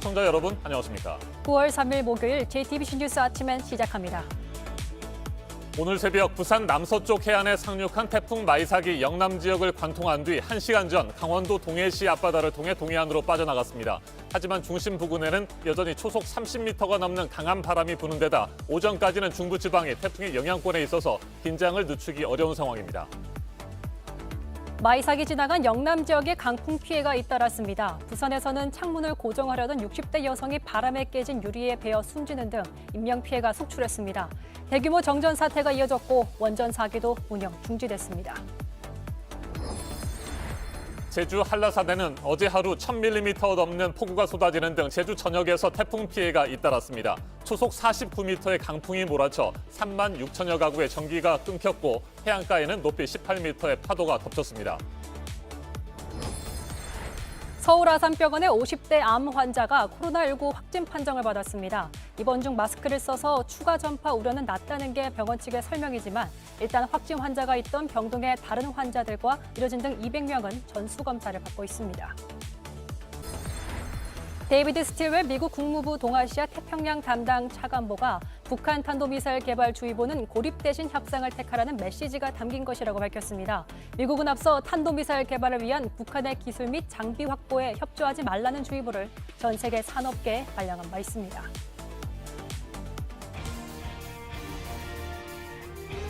시청자 여러분, 안녕하십니까? 9월 3일 목요일 JTBC 뉴스 아침엔 시작합니다. 오늘 새벽 부산 남서쪽 해안에 상륙한 태풍 마이삭이 영남 지역을 관통한 뒤 1시간 전 강원도 동해시 앞바다를 통해 동해안으로 빠져나갔습니다. 하지만 중심 부근에는 여전히 초속 30m가 넘는 강한 바람이 부는 데다 오전까지는 중부지방이 태풍의 영향권에 있어서 긴장을 늦추기 어려운 상황입니다. 마이삭이 지나간 영남 지역에 강풍 피해가 잇따랐습니다. 부산에서는 창문을 고정하려던 60대 여성이 바람에 깨진 유리에 베어 숨지는 등 인명피해가 속출했습니다. 대규모 정전 사태가 이어졌고 원전 4기도 운영 중지됐습니다. 제주 한라산에는 어제 하루 1000mm 넘는 폭우가 쏟아지는 등 제주 전역에서 태풍 피해가 잇따랐습니다. 초속 49m의 강풍이 몰아쳐 3만 6천여 가구의 전기가 끊겼고 해안가에는 높이 18m의 파도가 덮쳤습니다. 서울 아산병원의 50대 암 환자가 코로나19 확진 판정을 받았습니다. 입원 중 마스크를 써서 추가 전파 우려는 낮다는 게 병원 측의 설명이지만 일단 확진 환자가 있던 병동의 다른 환자들과 의료진 등 200명은 전수검사를 받고 있습니다. 데이비드 스틸웰 미국 국무부 동아시아 태평양 담당 차관보가 북한 탄도미사일 개발 주의보는 고립 대신 협상을 택하라는 메시지가 담긴 것이라고 밝혔습니다. 미국은 앞서 탄도미사일 개발을 위한 북한의 기술 및 장비 확보에 협조하지 말라는 주의보를 전 세계 산업계에 발령한 바 있습니다.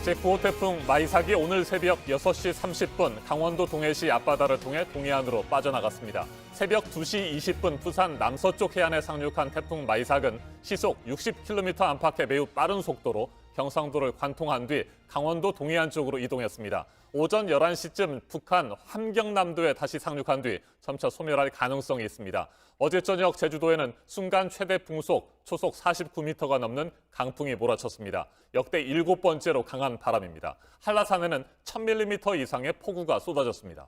제9호 태풍 마이삭이 오늘 새벽 6시 30분 강원도 동해시 앞바다를 통해 동해안으로 빠져나갔습니다. 새벽 2시 20분 부산 남서쪽 해안에 상륙한 태풍 마이삭은 시속 60km 안팎의 매우 빠른 속도로 경상도를 관통한 뒤 강원도 동해안 쪽으로 이동했습니다. 오전 11시쯤 북한 함경남도에 다시 상륙한 뒤 점차 소멸할 가능성이 있습니다. 어제 저녁 제주도에는 순간 최대 풍속 초속 49m가 넘는 강풍이 몰아쳤습니다. 역대 7번째로 강한 바람입니다. 한라산에는 1000mm 이상의 폭우가 쏟아졌습니다.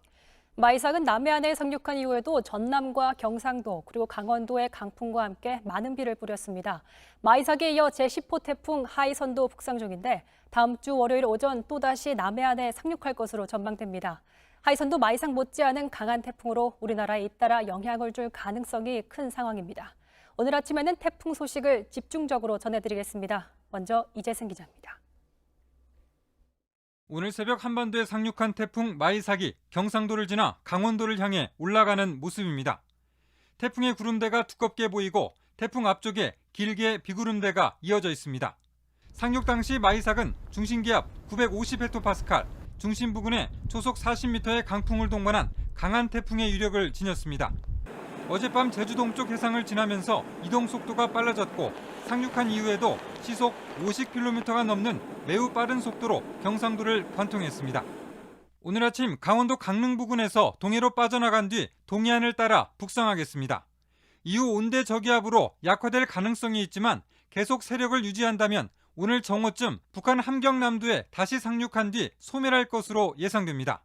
마이삭은 남해안에 상륙한 이후에도 전남과 경상도 그리고 강원도의 강풍과 함께 많은 비를 뿌렸습니다. 마이삭에 이어 제10호 태풍 하이선도 북상 중인데 다음 주 월요일 오전 또다시 남해안에 상륙할 것으로 전망됩니다. 하이선도 마이삭 못지않은 강한 태풍으로 우리나라에 잇따라 영향을 줄 가능성이 큰 상황입니다. 오늘 아침에는 태풍 소식을 집중적으로 전해드리겠습니다. 먼저 이재승 기자입니다. 오늘 새벽 한반도에 상륙한 태풍 마이삭이 경상도를 지나 강원도를 향해 올라가는 모습입니다. 태풍의 구름대가 두껍게 보이고 태풍 앞쪽에 길게 비구름대가 이어져 있습니다. 상륙 당시 마이삭은 중심기압 950헥토파스칼, 중심 부근에 초속 40m의 강풍을 동반한 강한 태풍의 유력을 지녔습니다. 어젯밤 제주 동쪽 해상을 지나면서 이동 속도가 빨라졌고 상륙한 이후에도 시속 50km가 넘는 매우 빠른 속도로 경상도를 관통했습니다. 오늘 아침 강원도 강릉 부근에서 동해로 빠져나간 뒤 동해안을 따라 북상하겠습니다. 이후 온대 저기압으로 약화될 가능성이 있지만 계속 세력을 유지한다면 오늘 정오쯤 북한 함경남도에 다시 상륙한 뒤 소멸할 것으로 예상됩니다.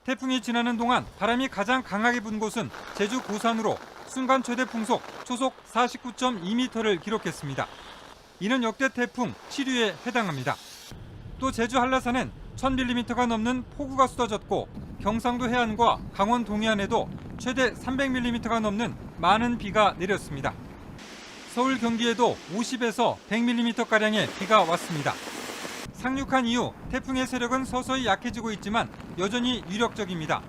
태풍이 지나는 동안 바람이 가장 강하게 분 곳은 제주 고산으로 순간 최대 풍속 초속 49.2m를 기록했습니다. 이는 역대 태풍 7위에 해당합니다. 또 제주 한라산엔 1000mm가 넘는 폭우가 쏟아졌고 경상도 해안과 강원 동해안에도 최대 300mm가 넘는 많은 비가 내렸습니다. 서울 경기에도 50에서 100mm가량의 비가 왔습니다. 상륙한 이후 태풍의 세력은 서서히 약해지고 있지만 여전히 유력적입니다.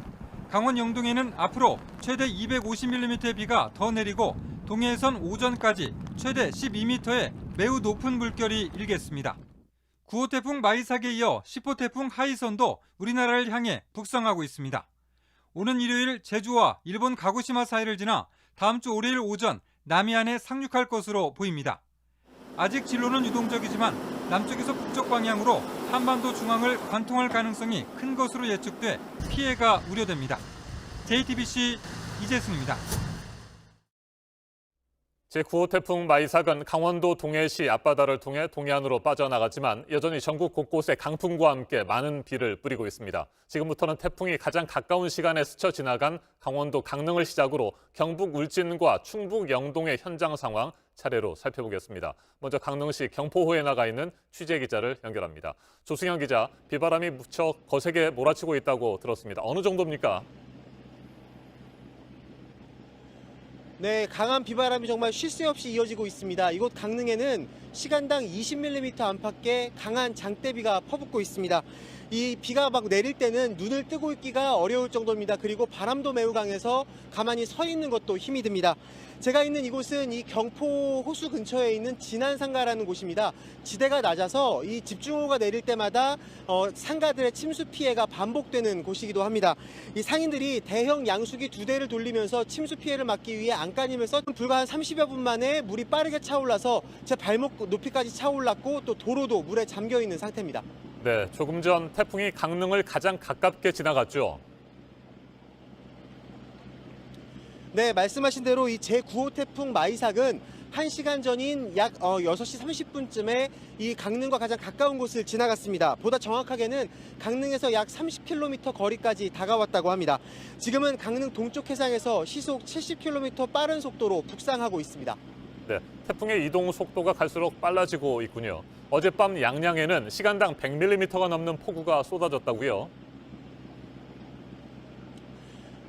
강원 영동에는 앞으로 최대 250mm의 비가 더 내리고 동해에선 오전까지 최대 12m의 매우 높은 물결이 일겠습니다. 9호 태풍 마이삭에 이어 10호 태풍 하이선도 우리나라를 향해 북상하고 있습니다. 오는 일요일 제주와 일본 가고시마 사이를 지나 다음 주 월요일 오전 남해안에 상륙할 것으로 보입니다. 아직 진로는 유동적이지만 남쪽에서 북쪽 방향으로 한반도 중앙을 관통할 가능성이 큰 것으로 예측돼 피해가 우려됩니다. JTBC 이재승입니다. 제9호 태풍 마이삭은 강원도 동해시 앞바다를 통해 동해안으로 빠져나갔지만 여전히 전국 곳곳에 강풍과 함께 많은 비를 뿌리고 있습니다. 지금부터는 태풍이 가장 가까운 시간에 스쳐 지나간 강원도 강릉을 시작으로 경북 울진과 충북 영동의 현장 상황 차례로 살펴보겠습니다. 먼저 강릉시 경포호에 나가 있는 취재기자를 연결합니다. 조승현 기자, 비바람이 무척 거세게 몰아치고 있다고 들었습니다. 어느 정도입니까? 네, 강한 비바람이 정말 쉴 새 없이 이어지고 있습니다. 이곳 강릉에는 시간당 20mm 안팎의 강한 장대비가 퍼붓고 있습니다. 이 비가 막 내릴 때는 눈을 뜨고 있기가 어려울 정도입니다. 그리고 바람도 매우 강해서 가만히 서 있는 것도 힘이 듭니다. 제가 있는 이곳은 이 경포 호수 근처에 있는 진안상가라는 곳입니다. 지대가 낮아서 이 집중호우가 내릴 때마다 상가들의 침수 피해가 반복되는 곳이기도 합니다. 이 상인들이 대형 양수기 2대를 돌리면서 침수 피해를 막기 위해 안간힘을 썼던 불과 한 30여 분 만에 물이 빠르게 차올라서 제 발목 높이까지 차올랐고 또 도로도 물에 잠겨 있는 상태입니다. 네, 조금 전 태풍이 강릉을 가장 가깝게 지나갔죠. 네, 말씀하신 대로 이 제9호 태풍 마이삭은 1시간 전인 약 6시 30분쯤에 이 강릉과 가장 가까운 곳을 지나갔습니다. 보다 정확하게는 강릉에서 약 30km 거리까지 다가왔다고 합니다. 지금은 강릉 동쪽 해상에서 시속 70km 빠른 속도로 북상하고 있습니다. 네, 태풍의 이동 속도가 갈수록 빨라지고 있군요. 어젯밤 양양에는 시간당 100mm가 넘는 폭우가 쏟아졌다고요.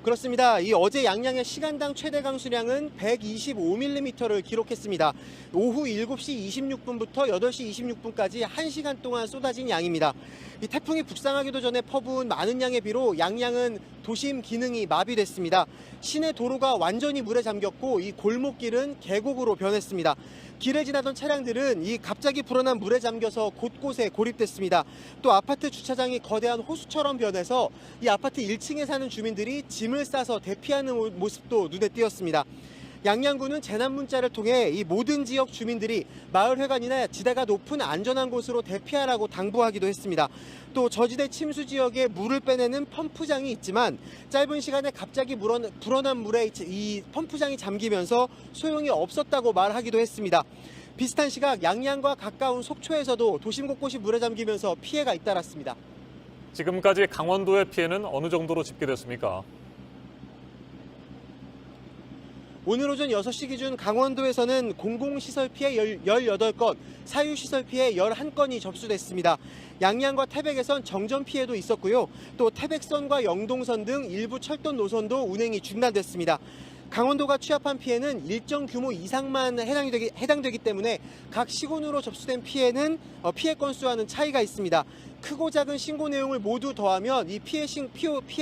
그렇습니다. 이 어제 양양의 시간당 최대 강수량은 125mm를 기록했습니다. 오후 7시 26분부터 8시 26분까지 1시간 동안 쏟아진 양입니다. 이 태풍이 북상하기도 전에 퍼부은 많은 양의 비로 양양은 도심 기능이 마비됐습니다. 시내 도로가 완전히 물에 잠겼고 이 골목길은 계곡으로 변했습니다. 길을 지나던 차량들은 이 갑자기 불어난 물에 잠겨서 곳곳에 고립됐습니다. 또 아파트 주차장이 거대한 호수처럼 변해서 이 아파트 1층에 사는 주민들이 짐을 싸서 대피하는 모습도 눈에 띄었습니다. 양양군은 재난 문자를 통해 이 모든 지역 주민들이 마을회관이나 지대가 높은 안전한 곳으로 대피하라고 당부하기도 했습니다. 또 저지대 침수 지역에 물을 빼내는 펌프장이 있지만 짧은 시간에 갑자기 불어난 물에 이 펌프장이 잠기면서 소용이 없었다고 말하기도 했습니다. 비슷한 시각 양양과 가까운 속초에서도 도심 곳곳이 물에 잠기면서 피해가 잇따랐습니다. 지금까지 강원도의 피해는 어느 정도로 집계됐습니까? 오늘 오전 6시 기준 강원도에서는 공공시설 피해 18건, 사유시설 피해 11건이 접수됐습니다. 양양과 태백에선 정전 피해도 있었고요. 또 태백선과 영동선 등 일부 철도 노선도 운행이 중단됐습니다. 강원도가 취합한 피해는 일정 규모 이상만 해당되기 때문에 각 시군으로 접수된 피해는 피해 건수와는 차이가 있습니다. 크고 작은 신고 내용을 모두 더하면 이 피해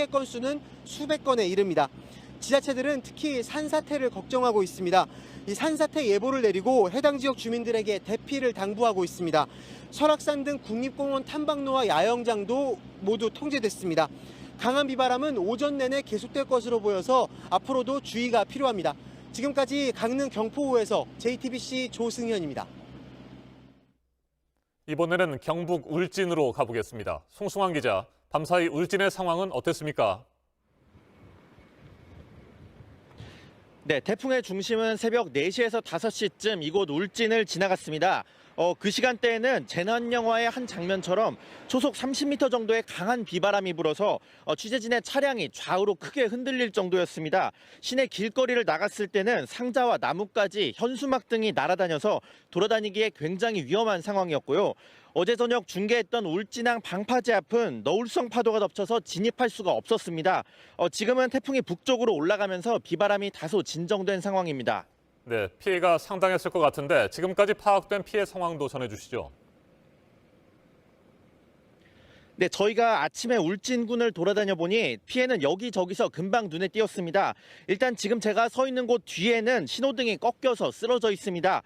건수는 수백 건에 이릅니다. 지자체들은 특히 산사태를 걱정하고 있습니다. 이 산사태 예보를 내리고 해당 지역 주민들에게 대피를 당부하고 있습니다. 설악산 등 국립공원 탐방로와 야영장도 모두 통제됐습니다. 강한 비바람은 오전 내내 계속될 것으로 보여서 앞으로도 주의가 필요합니다. 지금까지 강릉 경포호에서 JTBC 조승현입니다. 이번에는 경북 울진으로 가보겠습니다. 송승환 기자, 밤사이 울진의 상황은 어땠습니까? 네, 태풍의 중심은 새벽 4시에서 5시쯤 이곳 울진을 지나갔습니다. 그 시간대에는 재난 영화의 한 장면처럼 초속 30m 정도의 강한 비바람이 불어서 취재진의 차량이 좌우로 크게 흔들릴 정도였습니다. 시내 길거리를 나갔을 때는 상자와 나뭇가지, 현수막 등이 날아다녀서 돌아다니기에 굉장히 위험한 상황이었고요. 어제 저녁 중계했던 울진항 방파제 앞은 너울성 파도가 덮쳐서 진입할 수가 없었습니다. 지금은 태풍이 북쪽으로 올라가면서 비바람이 다소 진정된 상황입니다. 네, 피해가 상당했을 것 같은데 지금까지 파악된 피해 상황도 전해주시죠. 네, 저희가 아침에 울진군을 돌아다녀 보니 피해는 여기저기서 금방 눈에 띄었습니다. 일단 지금 제가 서 있는 곳 뒤에는 신호등이 꺾여서 쓰러져 있습니다.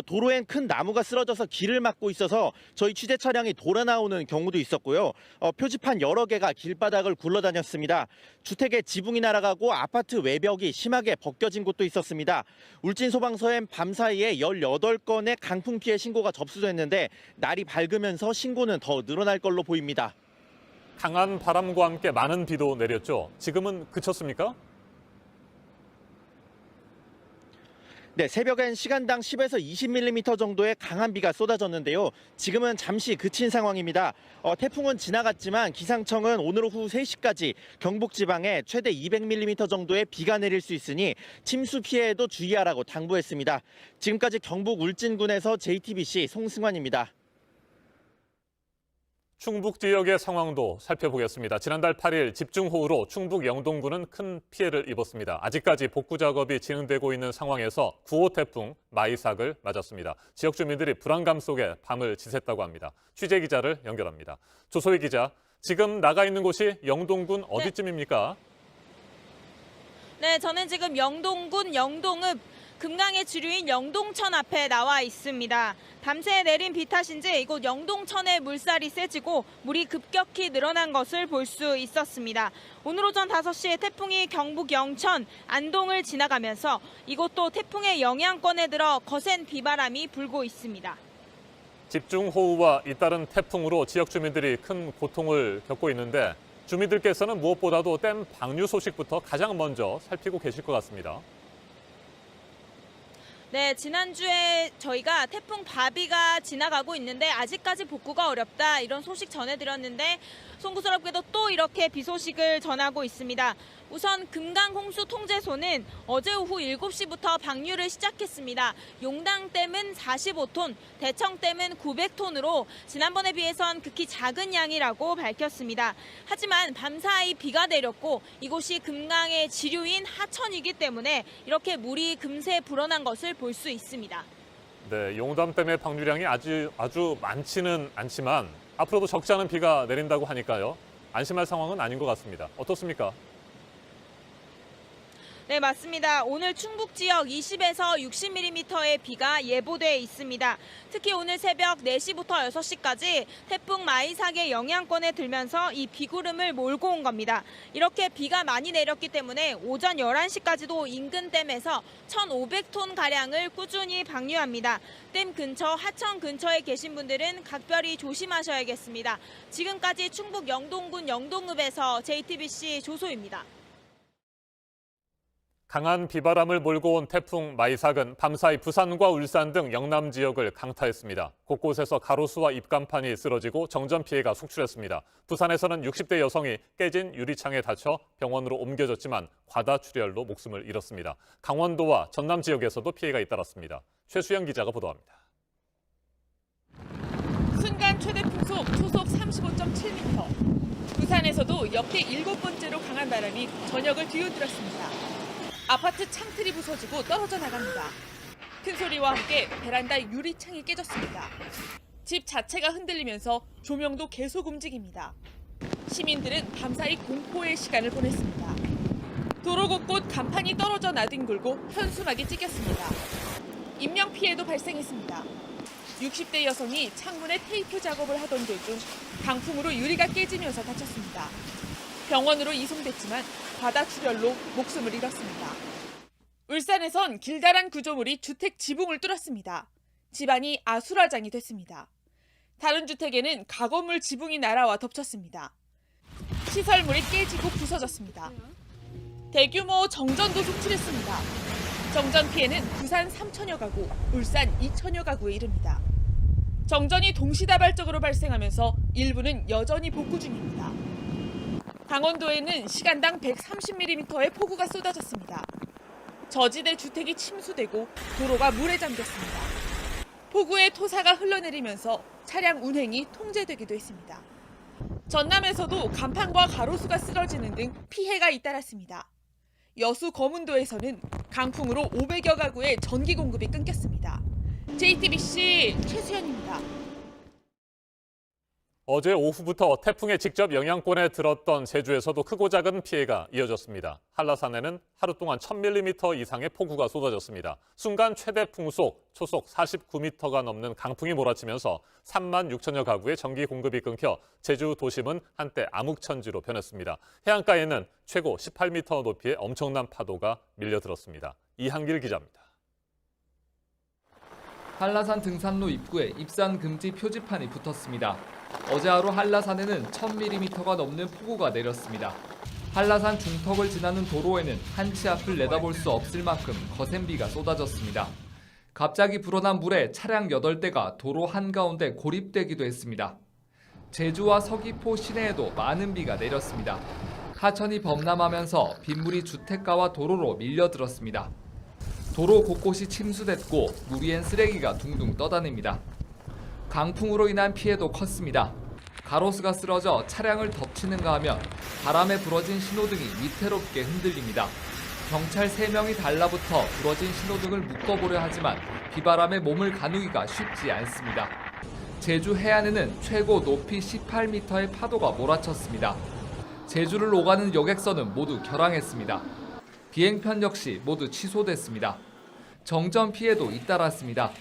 도로엔 큰 나무가 쓰러져서 길을 막고 있어서 저희 취재 차량이 돌아 나오는 경우도 있었고요. 표지판 여러 개가 길바닥을 굴러다녔습니다. 주택의 지붕이 날아가고 아파트 외벽이 심하게 벗겨진 곳도 있었습니다. 울진 소방서엔 밤사이에 18건의 강풍 피해 신고가 접수됐는데 날이 밝으면서 신고는 더 늘어날 걸로 보입니다. 강한 바람과 함께 많은 비도 내렸죠. 지금은 그쳤습니까? 네, 새벽엔 시간당 10에서 20mm 정도의 강한 비가 쏟아졌는데요. 지금은 잠시 그친 상황입니다. 태풍은 지나갔지만 기상청은 오늘 오후 3시까지 경북 지방에 최대 200mm 정도의 비가 내릴 수 있으니 침수 피해에도 주의하라고 당부했습니다. 지금까지 경북 울진군에서 JTBC 송승환입니다. 충북 지역의 상황도 살펴보겠습니다. 지난달 8일 집중호우로 충북 영동군은 큰 피해를 입었습니다. 아직까지 복구 작업이 진행되고 있는 상황에서 9호 태풍 마이삭을 맞았습니다. 지역 주민들이 불안감 속에 밤을 지샜다고 합니다. 취재 기자를 연결합니다. 조소희 기자, 지금 나가 있는 곳이 영동군 어디쯤입니까? 네, 저는 지금 영동군 영동읍 금강의 주류인 영동천 앞에 나와 있습니다. 밤새 내린 비 탓인지 이곳 영동천의 물살이 세지고 물이 급격히 늘어난 것을 볼 수 있었습니다. 오늘 오전 5시에 태풍이 경북 영천, 안동을 지나가면서 이곳도 태풍의 영향권에 들어 거센 비바람이 불고 있습니다. 집중호우와 잇따른 태풍으로 지역 주민들이 큰 고통을 겪고 있는데 주민들께서는 무엇보다도 댐 방류 소식부터 가장 먼저 살피고 계실 것 같습니다. 네, 지난주에 저희가 태풍 바비가 지나가고 있는데 아직까지 복구가 어렵다 이런 소식 전해드렸는데 송구스럽게도 또 이렇게 비 소식을 전하고 있습니다. 우선 금강홍수통제소는 어제 오후 7시부터 방류를 시작했습니다. 용당댐은 45톤, 대청댐은 900톤으로 지난번에 비해선 극히 작은 양이라고 밝혔습니다. 하지만 밤사이 비가 내렸고 이곳이 금강의 지류인 하천이기 때문에 이렇게 물이 금세 불어난 것을 볼 수 있습니다. 네, 용담댐의 방류량이 아주 많지는 않지만 앞으로도 적지 않은 비가 내린다고 하니까요. 안심할 상황은 아닌 것 같습니다. 어떻습니까? 네, 맞습니다. 오늘 충북 지역 20에서 60mm의 비가 예보돼 있습니다. 특히 오늘 새벽 4시부터 6시까지 태풍 마이삭의 영향권에 들면서 이 비구름을 몰고 온 겁니다. 이렇게 비가 많이 내렸기 때문에 오전 11시까지도 인근 댐에서 1,500톤가량을 꾸준히 방류합니다. 댐 근처, 하천 근처에 계신 분들은 각별히 조심하셔야겠습니다. 지금까지 충북 영동군 영동읍에서 JTBC 조소입니다. 강한 비바람을 몰고 온 태풍 마이삭은 밤사이 부산과 울산 등 영남 지역을 강타했습니다. 곳곳에서 가로수와 입간판이 쓰러지고 정전 피해가 속출했습니다. 부산에서는 60대 여성이 깨진 유리창에 다쳐 병원으로 옮겨졌지만 과다 출혈로 목숨을 잃었습니다. 강원도와 전남 지역에서도 피해가 잇따랐습니다. 최수영 기자가 보도합니다. 순간 최대 풍속 초속 35.7m. 부산에서도 역대 7번째로 강한 바람이 전역을 뒤흔들었습니다. 아파트 창틀이 부서지고 떨어져 나갑니다. 큰 소리와 함께 베란다 유리창이 깨졌습니다. 집 자체가 흔들리면서 조명도 계속 움직입니다. 시민들은 밤사이 공포의 시간을 보냈습니다. 도로 곳곳 간판이 떨어져 나뒹굴고 현수막이 찢겼습니다. 인명피해도 발생했습니다. 60대 여성이 창문에 테이프 작업을 하던 도중 강풍으로 유리가 깨지면서 다쳤습니다. 병원으로 이송됐지만 바다 출혈로 목숨을 잃었습니다. 울산에선 길다란 구조물이 주택 지붕을 뚫었습니다. 집안이 아수라장이 됐습니다. 다른 주택에는 가건물 지붕이 날아와 덮쳤습니다. 시설물이 깨지고 부서졌습니다. 대규모 정전도 속출했습니다. 정전 피해는 부산 3천여 가구, 울산 2천여 가구에 이릅니다. 정전이 동시다발적으로 발생하면서 일부는 여전히 복구 중입니다. 강원도에는 시간당 130mm의 폭우가 쏟아졌습니다. 저지대 주택이 침수되고 도로가 물에 잠겼습니다. 폭우에 토사가 흘러내리면서 차량 운행이 통제되기도 했습니다. 전남에서도 간판과 가로수가 쓰러지는 등 피해가 잇따랐습니다. 여수 거문도에서는 강풍으로 500여 가구의 전기 공급이 끊겼습니다. JTBC 최수연입니다. 어제 오후부터 태풍의 직접 영향권에 들었던 제주에서도 크고 작은 피해가 이어졌습니다. 한라산에는 하루 동안 1000mm 이상의 폭우가 쏟아졌습니다. 순간 최대 풍속, 초속 49m가 넘는 강풍이 몰아치면서 3만 6천여 가구의 전기 공급이 끊겨 제주 도심은 한때 암흑천지로 변했습니다. 해안가에는 최고 18m 높이의 엄청난 파도가 밀려들었습니다. 이한길 기자입니다. 한라산 등산로 입구에 입산 금지 표지판이 붙었습니다. 어제 하루 한라산에는 1000mm가 넘는 폭우가 내렸습니다. 한라산 중턱을 지나는 도로에는 한치 앞을 내다볼 수 없을 만큼 거센 비가 쏟아졌습니다. 갑자기 불어난 물에 차량 8대가 도로 한가운데 고립되기도 했습니다. 제주와 서귀포 시내에도 많은 비가 내렸습니다. 하천이 범람하면서 빗물이 주택가와 도로로 밀려들었습니다. 도로 곳곳이 침수됐고 물 위엔 쓰레기가 둥둥 떠다닙니다. 강풍으로 인한 피해도 컸습니다. 가로수가 쓰러져 차량을 덮치는가 하면 바람에 부러진 신호등이 위태롭게 흔들립니다. 경찰 3명이 달라붙어 부러진 신호등을 묶어보려 하지만 비바람에 몸을 가누기가 쉽지 않습니다. 제주 해안에는 최고 높이 18m의 파도가 몰아쳤습니다. 제주를 오가는 여객선은 모두 결항했습니다. 비행편 역시 모두 취소됐습니다. 정전 피해도 잇따랐습니다.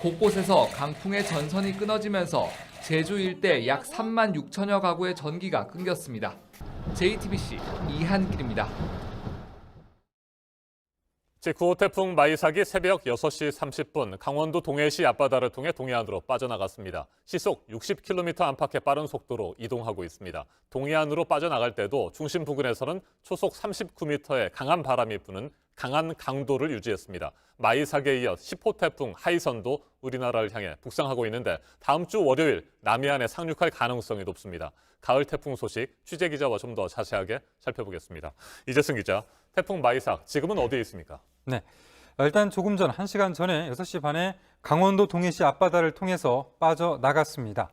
곳곳에서 강풍의 전선이 끊어지면서 제주 일대 약 3만 6천여 가구의 전기가 끊겼습니다. JTBC 이한길입니다. 제9호 태풍 마이삭이 새벽 6시 30분 강원도 동해시 앞바다를 통해 동해안으로 빠져나갔습니다. 시속 60km 안팎의 빠른 속도로 이동하고 있습니다. 동해안으로 빠져나갈 때도 중심 부근에서는 초속 39m의 강한 바람이 부는 강한 강도를 유지했습니다. 마이삭에 이어 10호 태풍 하이선도 우리나라를 향해 북상하고 있는데 다음 주 월요일 남해안에 상륙할 가능성이 높습니다. 가을 태풍 소식 취재 기자와 좀 더 자세하게 살펴보겠습니다. 이재승 기자, 태풍 마이삭 지금은 어디에 있습니까? 네, 일단 조금 전 1시간 전에 6시 반에 강원도 동해시 앞바다를 통해서 빠져나갔습니다.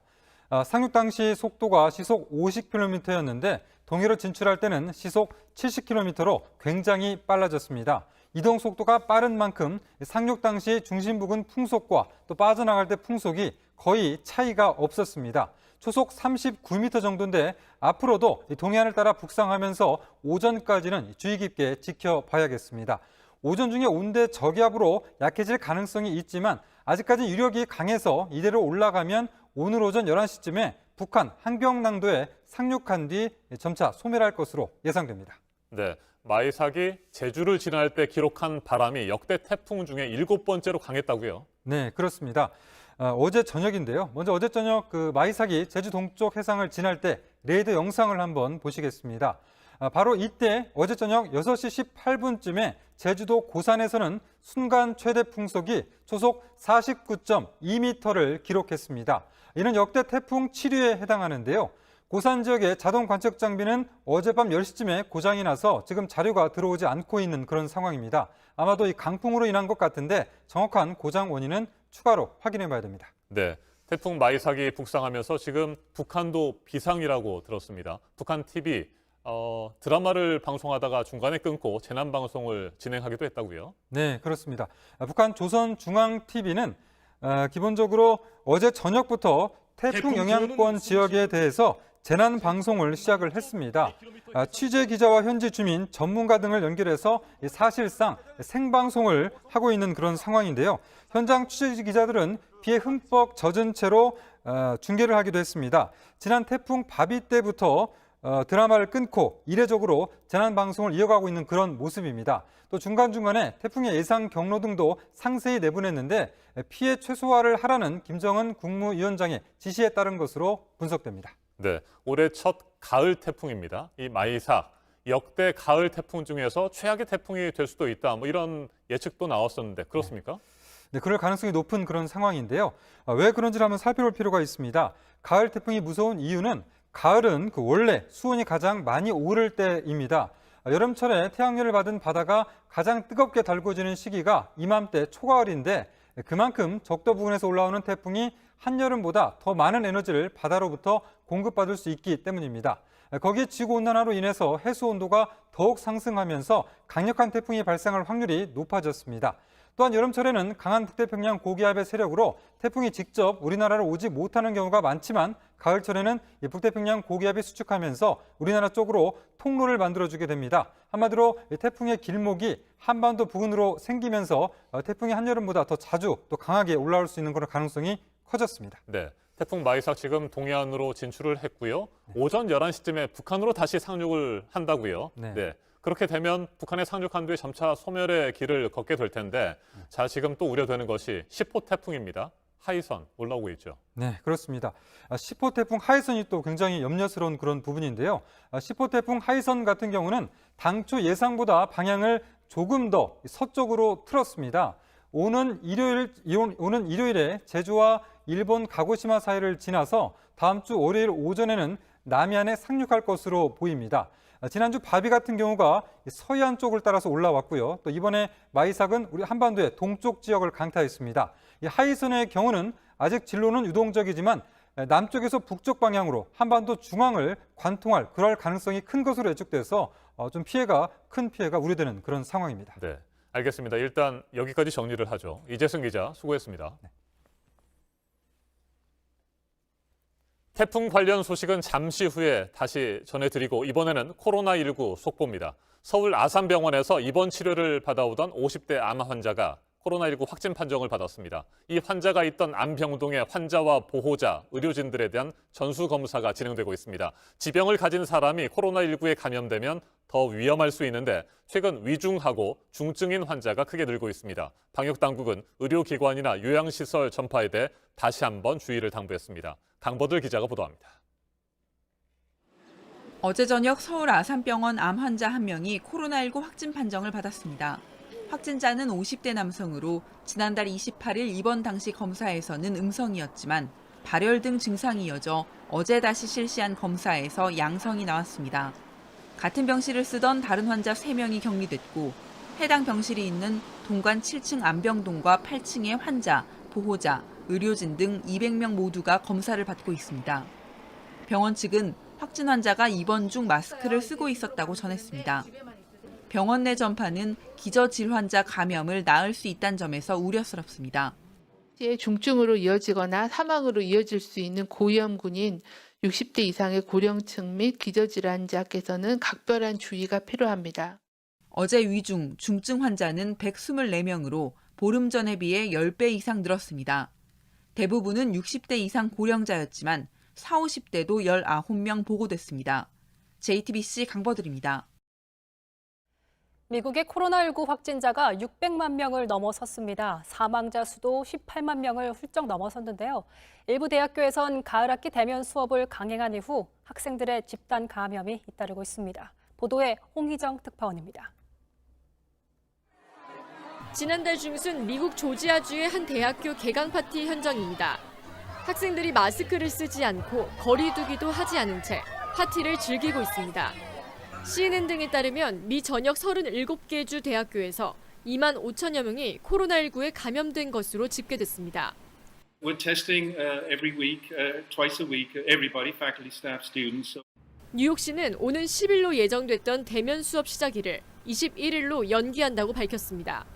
상륙 당시 속도가 시속 50km였는데 동해로 진출할 때는 시속 70km로 굉장히 빨라졌습니다. 이동 속도가 빠른 만큼 상륙 당시 중심 부근 풍속과 또 빠져나갈 때 풍속이 거의 차이가 없었습니다. 초속 39m 정도인데 앞으로도 동해안을 따라 북상하면서 오전까지는 주의 깊게 지켜봐야겠습니다. 오전 중에 온대 저기압으로 약해질 가능성이 있지만 아직까지 유력이 강해서 이대로 올라가면 오늘 오전 11시쯤에 북한 한경남도에 상륙한 뒤 점차 소멸할 것으로 예상됩니다. 네, 마이삭이 제주를 지날 때 기록한 바람이 역대 태풍 중에 7번째로 강했다고요? 네, 그렇습니다. 어제 저녁인데요. 먼저 어제 저녁 마이삭이 제주 동쪽 해상을 지날 때 레이더 영상을 한번 보시겠습니다. 바로 이때 어제 저녁 6시 18분쯤에 제주도 고산에서는 순간 최대 풍속이 초속 49.2m를 기록했습니다. 이는 역대 태풍 7위에 해당하는데요. 고산 지역의 자동 관측 장비는 어젯밤 10시쯤에 고장이 나서 지금 자료가 들어오지 않고 있는 그런 상황입니다. 아마도 이 강풍으로 인한 것 같은데 정확한 고장 원인은 추가로 확인해 봐야 됩니다. 네, 태풍 마이삭이 북상하면서 지금 북한도 비상이라고 들었습니다. 북한 TV 드라마를 방송하다가 중간에 끊고 재난 방송을 진행하기도 했다고요? 네, 그렇습니다. 북한 조선중앙TV는 기본적으로 어제 저녁부터 태풍 영향권 지역에 대해서 재난 방송을 시작을 했습니다. 취재 기자와 현지 주민, 전문가 등을 연결해서 사실상 생방송을 하고 있는 그런 상황인데요. 현장 취재 기자들은 비에 흠뻑 젖은 채로 중계를 하기도 했습니다. 지난 태풍 바비 때부터 드라마를 끊고 이례적으로 재난 방송을 이어가고 있는 그런 모습입니다. 또 중간중간에 태풍의 예상 경로 등도 상세히 내보냈는데 피해 최소화를 하라는 김정은 국무위원장의 지시에 따른 것으로 분석됩니다. 네, 올해 첫 가을 태풍입니다. 이 마이삭, 역대 가을 태풍 중에서 최악의 태풍이 될 수도 있다. 뭐 이런 예측도 나왔었는데 그렇습니까? 네, 그럴 가능성이 높은 그런 상황인데요. 왜 그런지를 한번 살펴볼 필요가 있습니다. 가을 태풍이 무서운 이유는 가을은 원래 수온이 가장 많이 오를 때입니다. 여름철에 태양열을 받은 바다가 가장 뜨겁게 달궈지는 시기가 이맘때 초가을인데 그만큼 적도 부근에서 올라오는 태풍이 한여름보다 더 많은 에너지를 바다로부터 공급받을 수 있기 때문입니다. 거기에 지구온난화로 인해서 해수온도가 더욱 상승하면서 강력한 태풍이 발생할 확률이 높아졌습니다. 또한 여름철에는 강한 북태평양 고기압의 세력으로 태풍이 직접 우리나라로 오지 못하는 경우가 많지만 가을철에는 이 북태평양 고기압이 수축하면서 우리나라 쪽으로 통로를 만들어주게 됩니다. 한마디로 태풍의 길목이 한반도 부근으로 생기면서 태풍이 한여름보다 더 자주 또 강하게 올라올 수 있는 그런 가능성이 커졌습니다. 네, 태풍 마이삭 지금 동해안으로 진출을 했고요. 오전 11시쯤에 북한으로 다시 상륙을 한다고요. 네. 그렇게 되면 북한에 상륙한 뒤에 점차 소멸의 길을 걷게 될 텐데 자, 지금 또 우려되는 것이 10호 태풍입니다. 하이선 올라오고 있죠. 네, 그렇습니다. 10호 태풍 하이선이 또 굉장히 염려스러운 그런 부분인데요. 10호 태풍 하이선 같은 경우는 당초 예상보다 방향을 조금 더 서쪽으로 틀었습니다. 오는 일요일에 제주와 일본 가고시마 사이를 지나서 다음 주 월요일 오전에는 남해안에 상륙할 것으로 보입니다. 지난주 바비 같은 경우가 서해안 쪽을 따라서 올라왔고요. 또 이번에 마이삭은 우리 한반도의 동쪽 지역을 강타했습니다. 이 하이선의 경우는 아직 진로는 유동적이지만 남쪽에서 북쪽 방향으로 한반도 중앙을 관통할 그럴 가능성이 큰 것으로 예측돼서 좀 큰 피해가 우려되는 그런 상황입니다. 네, 알겠습니다. 일단 여기까지 정리를 하죠. 이재승 기자 수고했습니다. 태풍 관련 소식은 잠시 후에 다시 전해드리고 이번에는 코로나19 속보입니다. 서울 아산병원에서 입원 치료를 받아오던 50대 암 환자가 코로나19 확진 판정을 받았습니다. 이 환자가 있던 안병동의 환자와 보호자, 의료진들에 대한 전수검사가 진행되고 있습니다. 지병을 가진 사람이 코로나19에 감염되면 더 위험할 수 있는데 최근 위중하고 중증인 환자가 크게 늘고 있습니다. 방역당국은 의료기관이나 요양시설 전파에 대해 다시 한번 주의를 당부했습니다. 강버들 기자가 보도합니다. 어제 저녁 서울 아산병원 암 환자 1명이 코로나19 확진 판정을 받았습니다. 확진자는 50대 남성으로 지난달 28일 입원 당시 검사에서는 음성이었지만 발열 등 증상이 이어져 어제 다시 실시한 검사에서 양성이 나왔습니다. 같은 병실을 쓰던 다른 환자 3명이 격리됐고 해당 병실이 있는 동관 7층 안병동과 8층의 환자, 보호자, 의료진 등 200명 모두가 검사를 받고 있습니다. 병원 측은 확진 환자가 입원 중 마스크를 쓰고 있었다고 전했습니다. 병원 내 전파는 기저질환자 감염을 낳을 수 있다는 점에서 우려스럽습니다. 중증으로 이어지거나 사망으로 이어질 수 있는 고위험군인 60대 이상의 고령층 및 기저질환자께서는 각별한 주의가 필요합니다. 어제 위중, 중증 환자는 124명으로 보름 전에 비해 10배 이상 늘었습니다. 대부분은 60대 이상 고령자였지만 40, 50대도 19명 보고됐습니다. JTBC 강버들입니다. 미국의 코로나19 확진자가 600만 명을 넘어섰습니다. 사망자 수도 18만 명을 훌쩍 넘어섰는데요. 일부 대학교에선 가을 학기 대면 수업을 강행한 이후 학생들의 집단 감염이 잇따르고 있습니다. 보도에 홍희정 특파원입니다. 지난달 중순 미국 조지아주의 한 대학교 개강 파티 현장입니다. 학생들이 마스크를 쓰지 않고 거리 두기도 하지 않은 채 파티를 즐기고 있습니다. CNN 등에 따르면 미 전역 37개 주 대학교에서 2만 5천여 명이 코로나19에 감염된 것으로 집계됐습니다. We're testing every week, twice a week, everybody, faculty, staff, students. 뉴욕시는 오는 10일로 예정됐던 대면 수업 시작일을 21일로 연기한다고 밝혔습니다.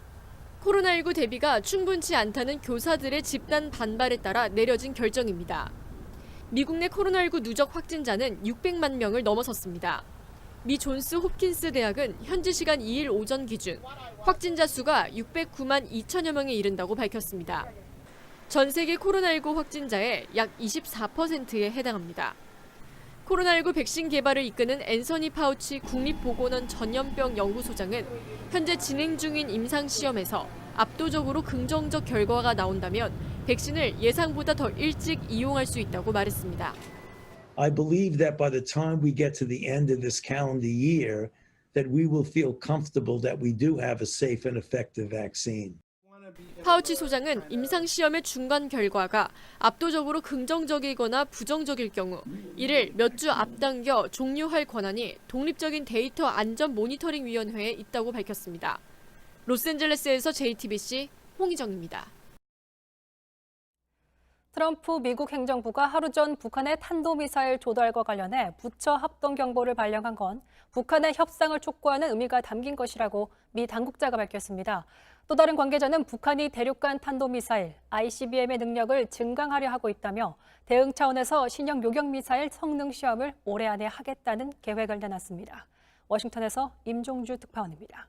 코로나19 대비가 충분치 않다는 교사들의 집단 반발에 따라 내려진 결정입니다. 미국 내 코로나19 누적 확진자는 600만 명을 넘어섰습니다. 미 존스 홉킨스 대학은 현지 시간 2일 오전 기준 확진자 수가 609만 2천여 명에 이른다고 밝혔습니다. 전 세계 코로나19 확진자의 약 24%에 해당합니다. 코로나19 백신 개발을 이끄는 앤서니 파우치 국립보건원 전염병 연구소장은 현재 진행 중인 임상시험에서 압도적으로 긍정적 결과가 나온다면 백신을 예상보다 더 일찍 이용할 수 있다고 말했습니다. I believe that by the time we get to the end of this calendar year, that we will feel comfortable that we do have a safe and effective vaccine. 파우치 소장은 임상시험의 중간 결과가 압도적으로 긍정적이거나 부정적일 경우 이를 몇 주 앞당겨 종료할 권한이 독립적인 데이터 안전 모니터링 위원회에 있다고 밝혔습니다. 로스앤젤레스에서 JTBC 홍희정입니다. 트럼프 미국 행정부가 하루 전 북한의 탄도미사일 조달과 관련해 부처 합동 경보를 발령한 건 북한의 협상을 촉구하는 의미가 담긴 것이라고 미 당국자가 밝혔습니다. 또 다른 관계자는 북한이 대륙간 탄도미사일 ICBM의 능력을 증강하려 하고 있다며 대응 차원에서 신형 요격미사일 성능 시험을 올해 안에 하겠다는 계획을 내놨습니다. 워싱턴에서 임종주 특파원입니다.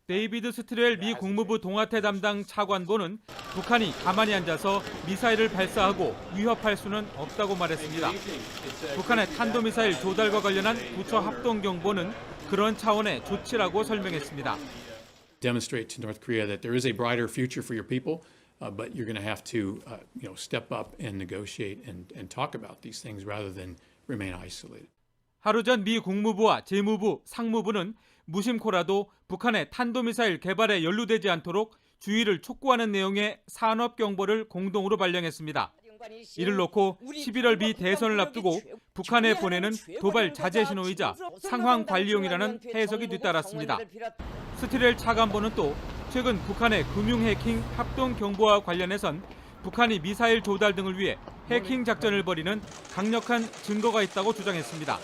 데이비드 스트렐 미 국무부 동아태 담당 차관보는 북한이 가만히 앉아서 미사일을 발사하고 위협할 수는 없다고 말했습니다. 북한의 탄도미사일 조달과 관련한 부처 합동 경보는 그런 차원의 조치라고 설명했습니다. Demonstrate to North Korea that there is a brighter future for your people, but you're going to have to, step up and negotiate and talk about these things rather than remain isolated. 하루 전 미 국무부와 재무부, 상무부는 무심코라도 북한의 탄도미사일 개발에 연루되지 않도록 주의를 촉구하는 내용의 산업 경보를 공동으로 발령했습니다. 이를 놓고 11월 미 대선을 앞두고 북한에 보내는 도발 자제 신호이자 상황 관리용이라는 해석이 뒤따랐습니다. 스티렐 차관보는 또 최근 북한의 금융 해킹 합동 경보와 관련해선 북한이 미사일 조달 등을 위해 해킹 작전을 벌이는 강력한 증거가 있다고 주장했습니다.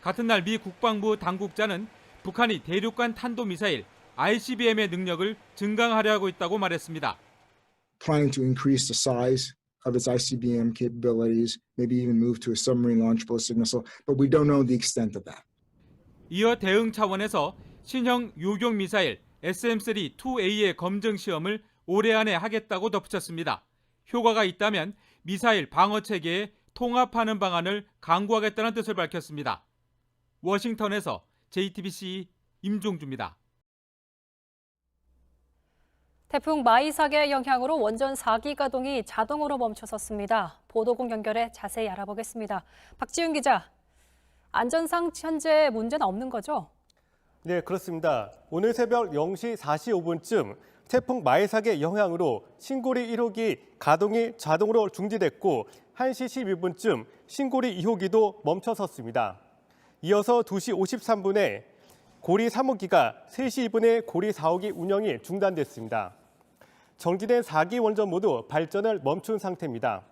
같은 날 미 국방부 당국자는 북한이 대륙간 탄도미사일 ICBM의 능력을 증강하려 하고 있다고 말했습니다. Planning to increase the size of its ICBM capabilities, maybe even move to a submarine launched ballistic missile, but we don't know the extent of that. 이어 대응 차원에서 신형 요격 미사일 SM-3-2A의 검증 시험을 올해 안에 하겠다고 덧붙였습니다. 효과가 있다면 미사일 방어 체계에 통합하는 방안을 강구하겠다는 뜻을 밝혔습니다. 워싱턴에서 JTBC 임종주입니다. 태풍 마이삭의 영향으로 원전 4기 가동이 자동으로 멈춰섰습니다. 보도국 연결해 자세히 알아보겠습니다. 박지훈 기자, 안전상 현재 문제는 없는 거죠? 네, 그렇습니다. 오늘 새벽 0시 45분쯤 태풍 마이삭의 영향으로 신고리 1호기 가동이 자동으로 중지됐고 1시 12분쯤 신고리 2호기도 멈춰섰습니다. 이어서 2시 53분에 고리 3호기가 3시 2분에 고리 4호기 운영이 중단됐습니다. 정지된 4기 원전 모두 발전을 멈춘 상태입니다.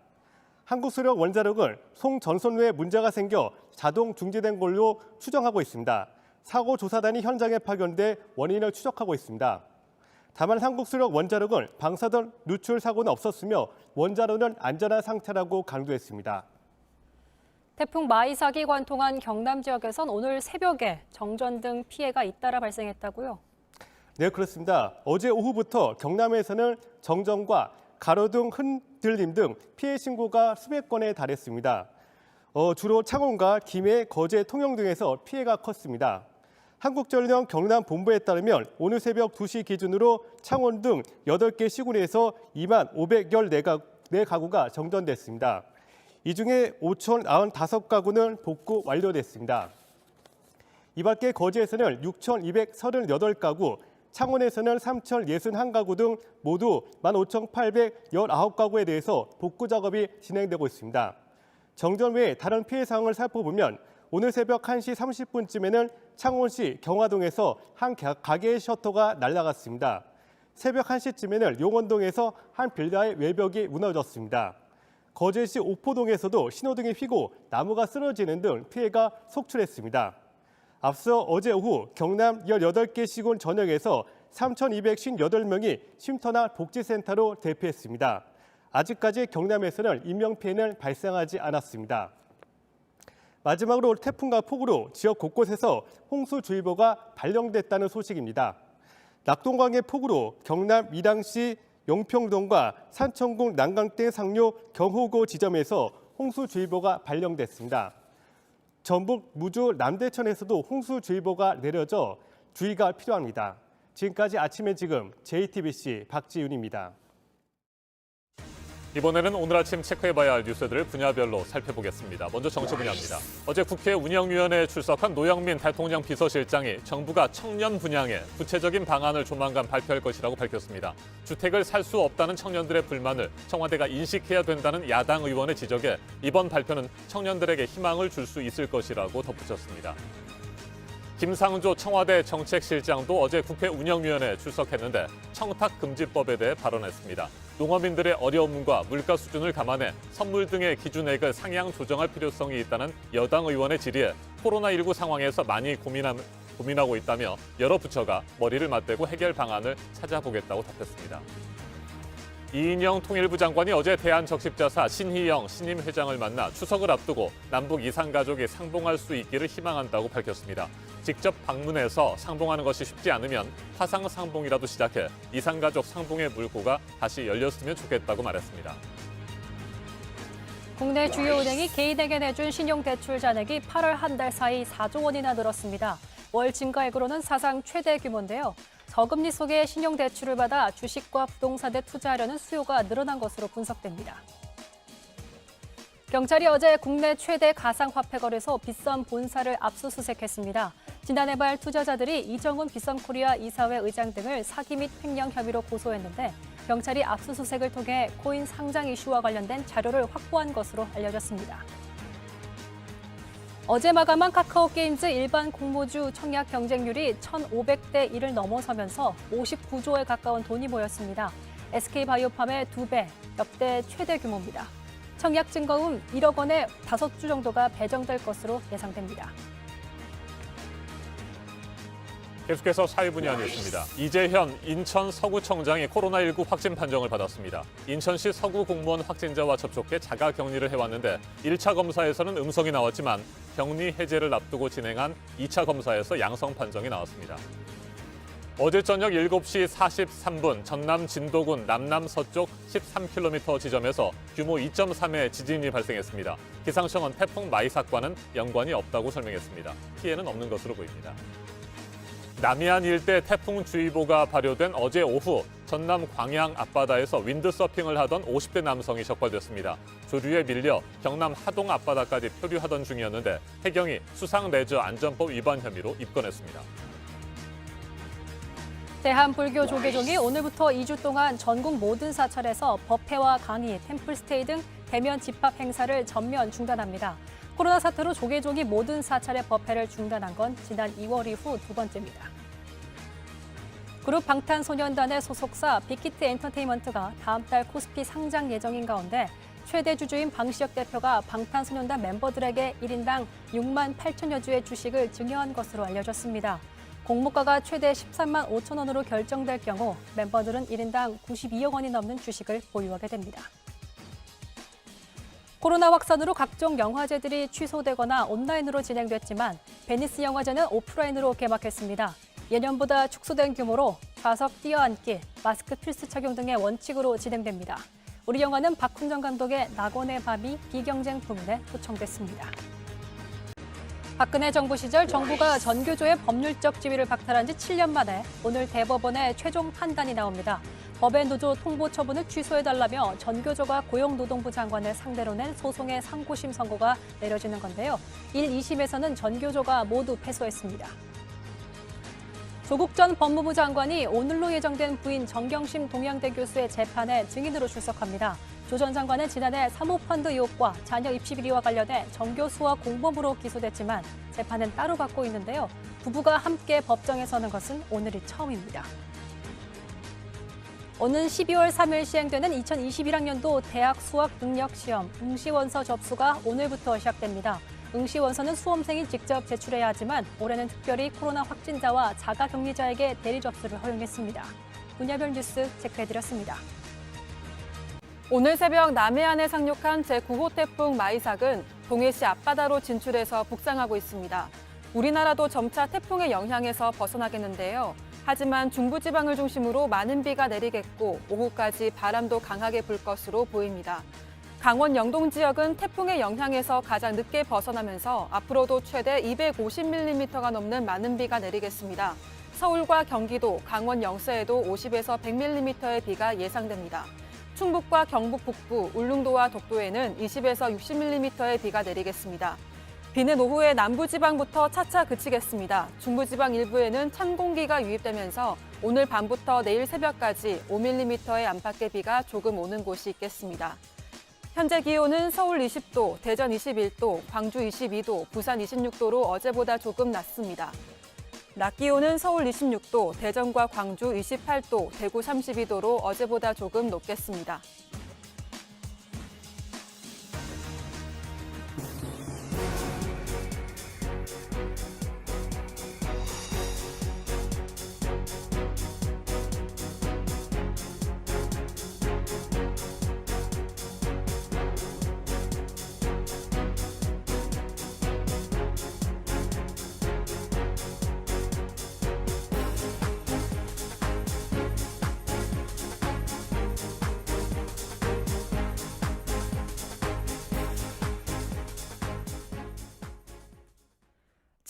한국수력 원자력은 송전선로에 문제가 생겨 자동 중지된 걸로 추정하고 있습니다. 사고 조사단이 현장에 파견돼 원인을 추적하고 있습니다. 다만 한국수력 원자력은 방사선 누출 사고는 없었으며 원자로는 안전한 상태라고 강조했습니다. 태풍 마이삭이 관통한 경남 지역에선 오늘 새벽에 정전 등 피해가 잇따라 발생했다고요? 네, 그렇습니다. 어제 오후부터 경남에서는 정전과 가로등 흔들림 등 피해 신고가 수백 건에 달했습니다. 주로 창원과 김해, 거제, 통영 등에서 피해가 컸습니다. 한국전력 경남 본부에 따르면 오늘 새벽 2시 기준으로 창원 등 8개 시군에서 2만 514가구가 정전됐습니다. 이 중에 5,095가구는 복구 완료됐습니다. 이 밖에 거제에서는 6,238가구, 창원에서는 3,061가구 등 모두 15,819가구에 대해서 복구 작업이 진행되고 있습니다. 정전 외에 다른 피해 상황을 살펴보면 오늘 새벽 1시 30분쯤에는 창원시 경화동에서 한 가게의 셔터가 날아갔습니다. 새벽 1시쯤에는 용원동에서 한 빌라의 외벽이 무너졌습니다. 거제시 옥포동에서도 신호등이 휘고 나무가 쓰러지는 등 피해가 속출했습니다. 앞서 어제 오후 경남 18개 시군 전역에서 3,258명이 쉼터나 복지센터로 대피했습니다. 아직까지 경남에서는 인명피해는 발생하지 않았습니다. 마지막으로 태풍과 폭우로 지역 곳곳에서 홍수주의보가 발령됐다는 소식입니다. 낙동강의 폭우로 경남 밀양시 용평동과 산천군 난강댐 상류 경호고 지점에서 홍수주의보가 발령됐습니다. 전북 무주 남대천에서도 홍수주의보가 내려져 주의가 필요합니다. 지금까지 아침에 지금 JTBC 박지윤입니다. 이번에는 오늘 아침 체크해봐야 할 뉴스들을 분야별로 살펴보겠습니다. 먼저 정치 분야입니다. 어제 국회 운영위원회에 출석한 노영민 대통령 비서실장이 정부가 청년 분양에 구체적인 방안을 조만간 발표할 것이라고 밝혔습니다. 주택을 살 수 없다는 청년들의 불만을 청와대가 인식해야 된다는 야당 의원의 지적에 이번 발표는 청년들에게 희망을 줄 수 있을 것이라고 덧붙였습니다. 김상조 청와대 정책실장도 어제 국회 운영위원회에 출석했는데 청탁금지법에 대해 발언했습니다. 농어민들의 어려움과 물가 수준을 감안해 선물 등의 기준액을 상향 조정할 필요성이 있다는 여당 의원의 질의에 코로나19 상황에서 많이 고민하고 있다며 여러 부처가 머리를 맞대고 해결 방안을 찾아보겠다고 답했습니다. 이인영 통일부 장관이 어제 대한적십자사 신희영 신임 회장을 만나 추석을 앞두고 남북 이산가족이 상봉할 수 있기를 희망한다고 밝혔습니다. 직접 방문해서 상봉하는 것이 쉽지 않으면 화상 상봉이라도 시작해 이산가족 상봉의 물꼬가 다시 열렸으면 좋겠다고 말했습니다. 국내 주요 은행이 개인에게 내준 신용대출 잔액이 8월 한 달 사이 4조 원이나 늘었습니다. 월 증가액으로는 사상 최대 규모인데요. 저금리 속에 신용대출을 받아 주식과 부동산에 투자하려는 수요가 늘어난 것으로 분석됩니다. 경찰이 어제 국내 최대 가상화폐 거래소 빗썸 본사를 압수수색했습니다. 지난해 말 투자자들이 이정훈 빗썸코리아 이사회 의장 등을 사기 및 횡령 혐의로 고소했는데 경찰이 압수수색을 통해 코인 상장 이슈와 관련된 자료를 확보한 것으로 알려졌습니다. 어제 마감한 카카오게임즈 일반 공모주 청약 경쟁률이 1,500대 1을 넘어서면서 59조에 가까운 돈이 모였습니다. SK바이오팜의 2배, 역대 최대 규모입니다. 청약 증거금 1억 원에 5주 정도가 배정될 것으로 예상됩니다. 계속해서 사회분야 뉴스입니다. 이재현 인천 서구청장이 코로나19 확진 판정을 받았습니다. 인천시 서구 공무원 확진자와 접촉해 자가 격리를 해왔는데 1차 검사에서는 음성이 나왔지만 격리 해제를 앞두고 진행한 2차 검사에서 양성 판정이 나왔습니다. 어제 저녁 7시 43분 전남 진도군 남남서쪽 13km 지점에서 규모 2.3의 지진이 발생했습니다. 기상청은 태풍 마이삭과는 연관이 없다고 설명했습니다. 피해는 없는 것으로 보입니다. 남해안 일대 태풍주의보가 발효된 어제 오후 전남 광양 앞바다에서 윈드서핑을 하던 50대 남성이 적발됐습니다. 조류에 밀려 경남 하동 앞바다까지 표류하던 중이었는데 해경이 수상레저안전법 위반 혐의로 입건했습니다. 대한불교 조계종이 오늘부터 2주 동안 전국 모든 사찰에서 법회와 강의, 템플스테이 등 대면 집합 행사를 전면 중단합니다. 코로나 사태로 조계종이 모든 사찰의 법회를 중단한 건 지난 2월 이후 두 번째입니다. 그룹 방탄소년단의 소속사 빅히트 엔터테인먼트가 다음 달 코스피 상장 예정인 가운데 최대 주주인 방시혁 대표가 방탄소년단 멤버들에게 1인당 6만 8천여 주의 주식을 증여한 것으로 알려졌습니다. 공모가가 최대 13만 5천 원으로 결정될 경우 멤버들은 1인당 92억 원이 넘는 주식을 보유하게 됩니다. 코로나 확산으로 각종 영화제들이 취소되거나 온라인으로 진행됐지만 베니스 영화제는 오프라인으로 개막했습니다. 예년보다 축소된 규모로 좌석 뛰어앉기, 마스크 필수 착용 등의 원칙으로 진행됩니다. 우리 영화는 박훈정 감독의 낙원의 밤이 비경쟁 부문에 초청됐습니다. 박근혜 정부 시절 정부가 전교조의 법률적 지위를 박탈한 지 7년 만에 오늘 대법원의 최종 판단이 나옵니다. 법의 노조 통보 처분을 취소해달라며 전교조가 고용노동부 장관을 상대로 낸 소송의 상고심 선고가 내려지는 건데요. 1, 2심에서는 전교조가 모두 패소했습니다. 조국 전 법무부 장관이 오늘로 예정된 부인 정경심 동양대 교수의 재판에 증인으로 출석합니다. 조 전 장관은 지난해 사모펀드 의혹과 자녀 입시 비리와 관련해 정 교수와 공범으로 기소됐지만 재판은 따로 받고 있는데요. 부부가 함께 법정에 서는 것은 오늘이 처음입니다. 오는 12월 3일 시행되는 2021학년도 대학 수학 능력 시험 응시원서 접수가 오늘부터 시작됩니다. 응시원서는 수험생이 직접 제출해야 하지만 올해는 특별히 코로나 확진자와 자가격리자에게 대리 접수를 허용했습니다. 분야별 뉴스 체크해드렸습니다. 오늘 새벽 남해안에 상륙한 제9호 태풍 마이삭은 동해시 앞바다로 진출해서 북상하고 있습니다. 우리나라도 점차 태풍의 영향에서 벗어나겠는데요. 하지만 중부지방을 중심으로 많은 비가 내리겠고 오후까지 바람도 강하게 불 것으로 보입니다. 강원 영동 지역은 태풍의 영향에서 가장 늦게 벗어나면서 앞으로도 최대 250mm가 넘는 많은 비가 내리겠습니다. 서울과 경기도, 강원 영서에도 50에서 100mm의 비가 예상됩니다. 충북과 경북 북부, 울릉도와 독도에는 20에서 60mm의 비가 내리겠습니다. 비는 오후에 남부지방부터 차차 그치겠습니다. 중부지방 일부에는 찬 공기가 유입되면서 오늘 밤부터 내일 새벽까지 5mm의 안팎의 비가 조금 오는 곳이 있겠습니다. 현재 기온은 서울 20도, 대전 21도, 광주 22도, 부산 26도로 어제보다 조금 낮습니다. 낮 기온은 서울 26도, 대전과 광주 28도, 대구 32도로 어제보다 조금 높겠습니다.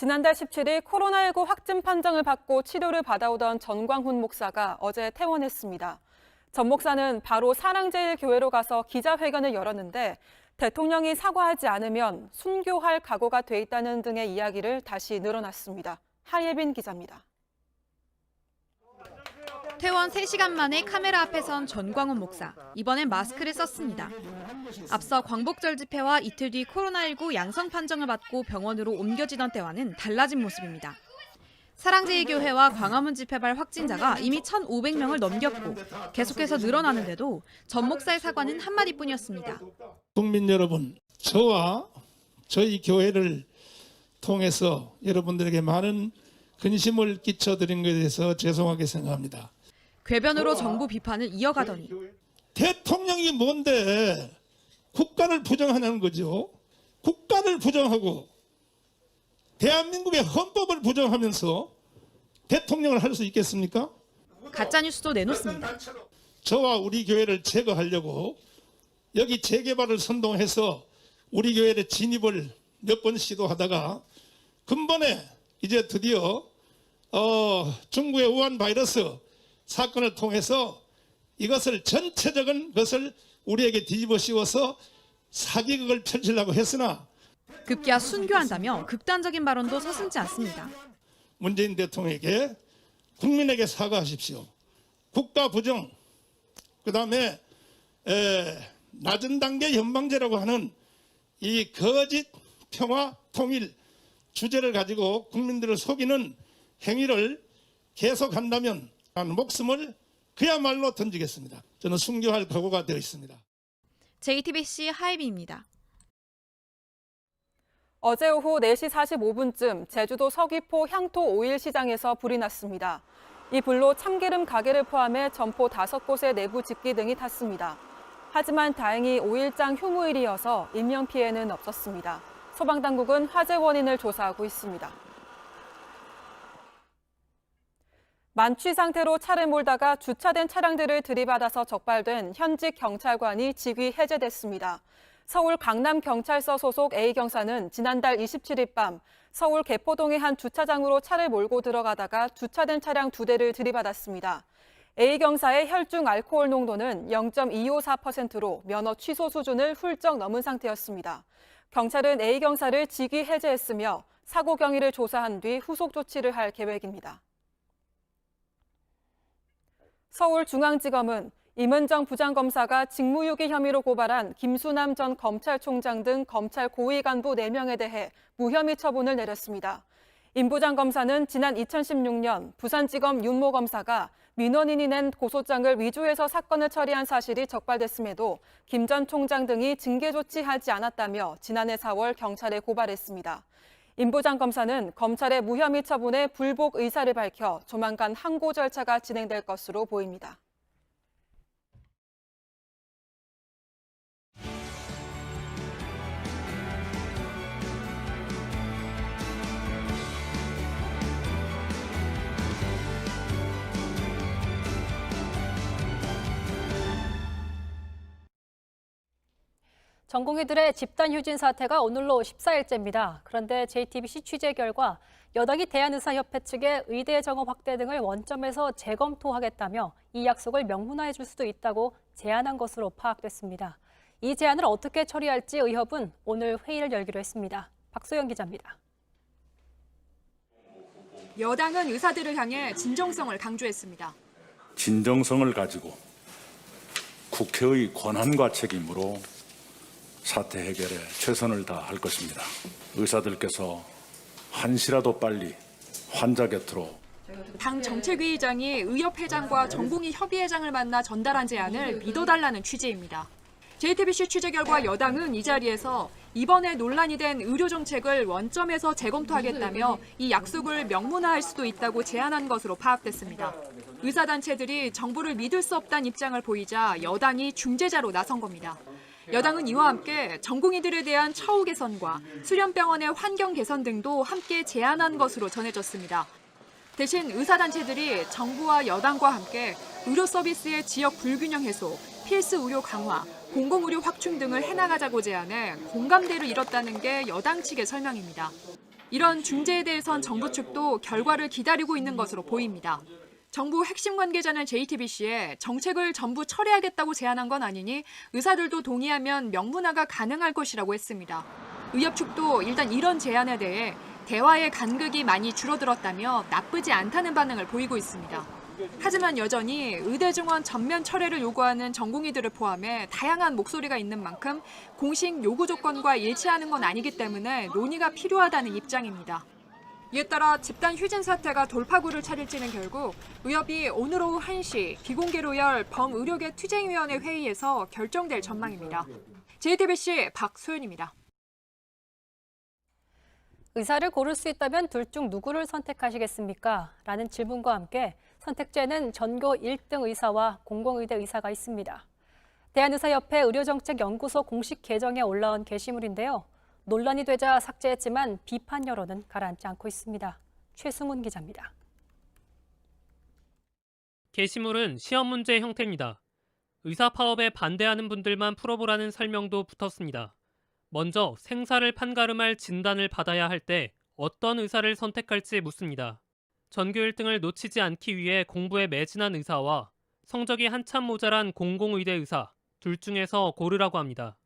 지난달 17일 코로나19 확진 판정을 받고 치료를 받아오던 전광훈 목사가 어제 퇴원했습니다. 전 목사는 바로 사랑제일교회로 가서 기자회견을 열었는데 대통령이 사과하지 않으면 순교할 각오가 돼 있다는 등의 이야기를 다시 늘어놨습니다. 하예빈 기자입니다. 퇴원 3시간 만에 카메라 앞에 선 전광훈 목사. 이번엔 마스크를 썼습니다. 앞서 광복절 집회와 이틀 뒤 코로나19 양성 판정을 받고 병원으로 옮겨지던 때와는 달라진 모습입니다. 사랑제일교회와 광화문 집회발 확진자가 이미 1,500명을 넘겼고 계속해서 늘어나는데도 전 목사의 사과는 한마디뿐이었습니다. 국민 여러분, 저와 저희 교회를 통해서 여러분들에게 많은 근심을 끼쳐드린 것에 대해서 죄송하게 생각합니다. 궤변으로 정부 비판을 이어가더니 대통령이 뭔데 국가를 부정하는 거죠. 국가를 부정하고 대한민국의 헌법을 부정하면서 대통령을 할 수 있겠습니까? 가짜뉴스도 내놓습니다. 저와 우리 교회를 제거하려고 여기 재개발을 선동해서 우리 교회의 진입을 몇 번 시도하다가 근본에 이제 드디어 중국의 우한 바이러스 사건을 통해서 이것을 전체적인 것을 우리에게 뒤집어 씌워서 사기극을 펼치려고 했으나 급기야 순교한다며 극단적인 발언도 서슴지 않습니다. 문재인 대통령에게 국민에게 사과하십시오. 국가 부정, 그다음에 낮은 단계 연방제라고 하는 이 거짓 평화 통일 주제를 가지고 국민들을 속이는 행위를 계속한다면 목숨을 그야말로 던지겠습니다. 저는 순교할 각오가 되어 있습니다. JTBC 하이비입니다. 어제 오후 4시 45분쯤 제주도 서귀포 향토 오일 시장에서 불이 났습니다. 이 불로 참기름 가게를 포함해 점포 5곳의 내부 집기 등이 탔습니다. 하지만 다행히 오일장 휴무일이어서 인명피해는 없었습니다. 소방당국은 화재 원인을 조사하고 있습니다. 만취 상태로 차를 몰다가 주차된 차량들을 들이받아서 적발된 현직 경찰관이 직위 해제됐습니다. 서울 강남경찰서 소속 A경사는 지난달 27일 밤 서울 개포동의 한 주차장으로 차를 몰고 들어가다가 주차된 차량 2대를 들이받았습니다. A경사의 혈중 알코올 농도는 0.254%로 면허 취소 수준을 훌쩍 넘은 상태였습니다. 경찰은 A경사를 직위 해제했으며 사고 경위를 조사한 뒤 후속 조치를 할 계획입니다. 서울중앙지검은 임은정 부장검사가 직무유기 혐의로 고발한 김수남 전 검찰총장 등 검찰 고위 간부 4명에 대해 무혐의 처분을 내렸습니다. 임 부장검사는 지난 2016년 부산지검 윤모 검사가 민원인이 낸 고소장을 위조해서 사건을 처리한 사실이 적발됐음에도 김 전 총장 등이 징계 조치하지 않았다며 지난해 4월 경찰에 고발했습니다. 임 부장검사는 검찰의 무혐의 처분에 불복 의사를 밝혀 조만간 항고 절차가 진행될 것으로 보입니다. 전공의들의 집단휴진 사태가 오늘로 14일째입니다. 그런데 JTBC 취재 결과 여당이 대한의사협회 측에 의대 정원 확대 등을 원점에서 재검토하겠다며 이 약속을 명문화해 줄 수도 있다고 제안한 것으로 파악됐습니다. 이 제안을 어떻게 처리할지 의협은 오늘 회의를 열기로 했습니다. 박소영 기자입니다. 여당은 의사들을 향해 진정성을 강조했습니다. 진정성을 가지고 국회의 권한과 책임으로 사태 해결에 최선을 다할 것입니다. 의사들께서 한시라도 빨리 환자 곁으로. 당 정책위의장이 의협회장과 전공의 협의회장을 만나 전달한 제안을 믿어달라는 취지입니다. JTBC 취재 결과 여당은 이 자리에서 이번에 논란이 된 의료정책을 원점에서 재검토하겠다며 이 약속을 명문화할 수도 있다고 제안한 것으로 파악됐습니다. 의사단체들이 정부를 믿을 수 없다는 입장을 보이자 여당이 중재자로 나선 겁니다. 여당은 이와 함께 전공의들에 대한 처우 개선과 수련병원의 환경 개선 등도 함께 제안한 것으로 전해졌습니다. 대신 의사단체들이 정부와 여당과 함께 의료 서비스의 지역 불균형 해소, 필수 의료 강화, 공공의료 확충 등을 해나가자고 제안해 공감대를 이뤘다는 게 여당 측의 설명입니다. 이런 중재에 대해선 정부 측도 결과를 기다리고 있는 것으로 보입니다. 정부 핵심 관계자는 JTBC에 정책을 전부 철회하겠다고 제안한 건 아니니 의사들도 동의하면 명문화가 가능할 것이라고 했습니다. 의협 측도 일단 이런 제안에 대해 대화의 간극이 많이 줄어들었다며 나쁘지 않다는 반응을 보이고 있습니다. 하지만 여전히 의대 증원 전면 철회를 요구하는 전공의들을 포함해 다양한 목소리가 있는 만큼 공식 요구 조건과 일치하는 건 아니기 때문에 논의가 필요하다는 입장입니다. 이에 따라 집단 휴진 사태가 돌파구를 차릴지는 결국 의협이 오늘 오후 1시 비공개로 열 범의료계 투쟁위원회 회의에서 결정될 전망입니다. JTBC 박소연입니다. 의사를 고를 수 있다면 둘 중 누구를 선택하시겠습니까? 라는 질문과 함께 선택지에는 전교 1등 의사와 공공의대 의사가 있습니다. 대한의사협회 의료정책연구소 공식 계정에 올라온 게시물인데요. 논란이 되자 삭제했지만 비판 여론은 가라앉지 않고 있습니다. 최승훈 기자입니다. 게시물은 시험 문제 형태입니다. 의사 파업에 반대하는 분들만 풀어보라는 설명도 붙었습니다. 먼저 생사를 판가름할 진단을 받아야 할 때 어떤 의사를 선택할지 묻습니다. 전교 1등을 놓치지 않기 위해 공부에 매진한 의사와 성적이 한참 모자란 공공의대 의사, 둘 중에서 고르라고 합니다.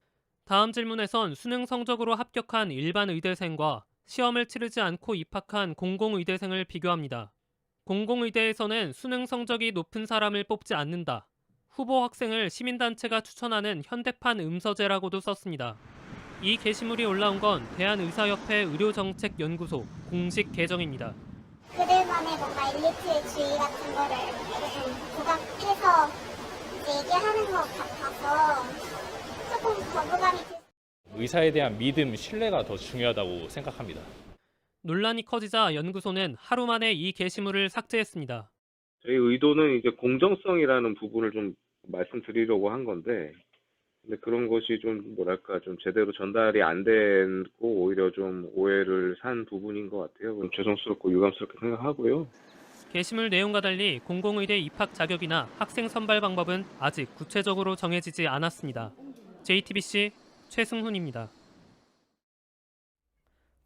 다음 질문에선 수능 성적으로 합격한 일반 의대생과 시험을 치르지 않고 입학한 공공의대생을 비교합니다. 공공의대에서는 수능 성적이 높은 사람을 뽑지 않는다. 후보 학생을 시민단체가 추천하는 현대판 음서제라고도 썼습니다. 이 게시물이 올라온 건 대한의사협회 의료정책연구소 공식 계정입니다. 그들만의 뭔가 엘리트주의 같은 거를 좀 부각해서 이제 얘기하는 것 같아서 조금 거부감이 의사에 대한 믿음, 신뢰가 더 중요하다고 생각합니다. 논란이 커지자 연구소는 하루 만에 이 게시물을 삭제했습니다. 저희 의도는 이제 공정성이라는 부분을 좀 말씀드리려고 한 건데, 근데 그런 것이 좀 뭐랄까 좀 제대로 전달이 안 되고 오히려 좀 오해를 산 부분인 것 같아요. 그럼 죄송스럽고 유감스럽게 생각하고요. 게시물 내용과 달리 공공의대 입학 자격이나 학생 선발 방법은 아직 구체적으로 정해지지 않았습니다. JTBC 최승훈입니다.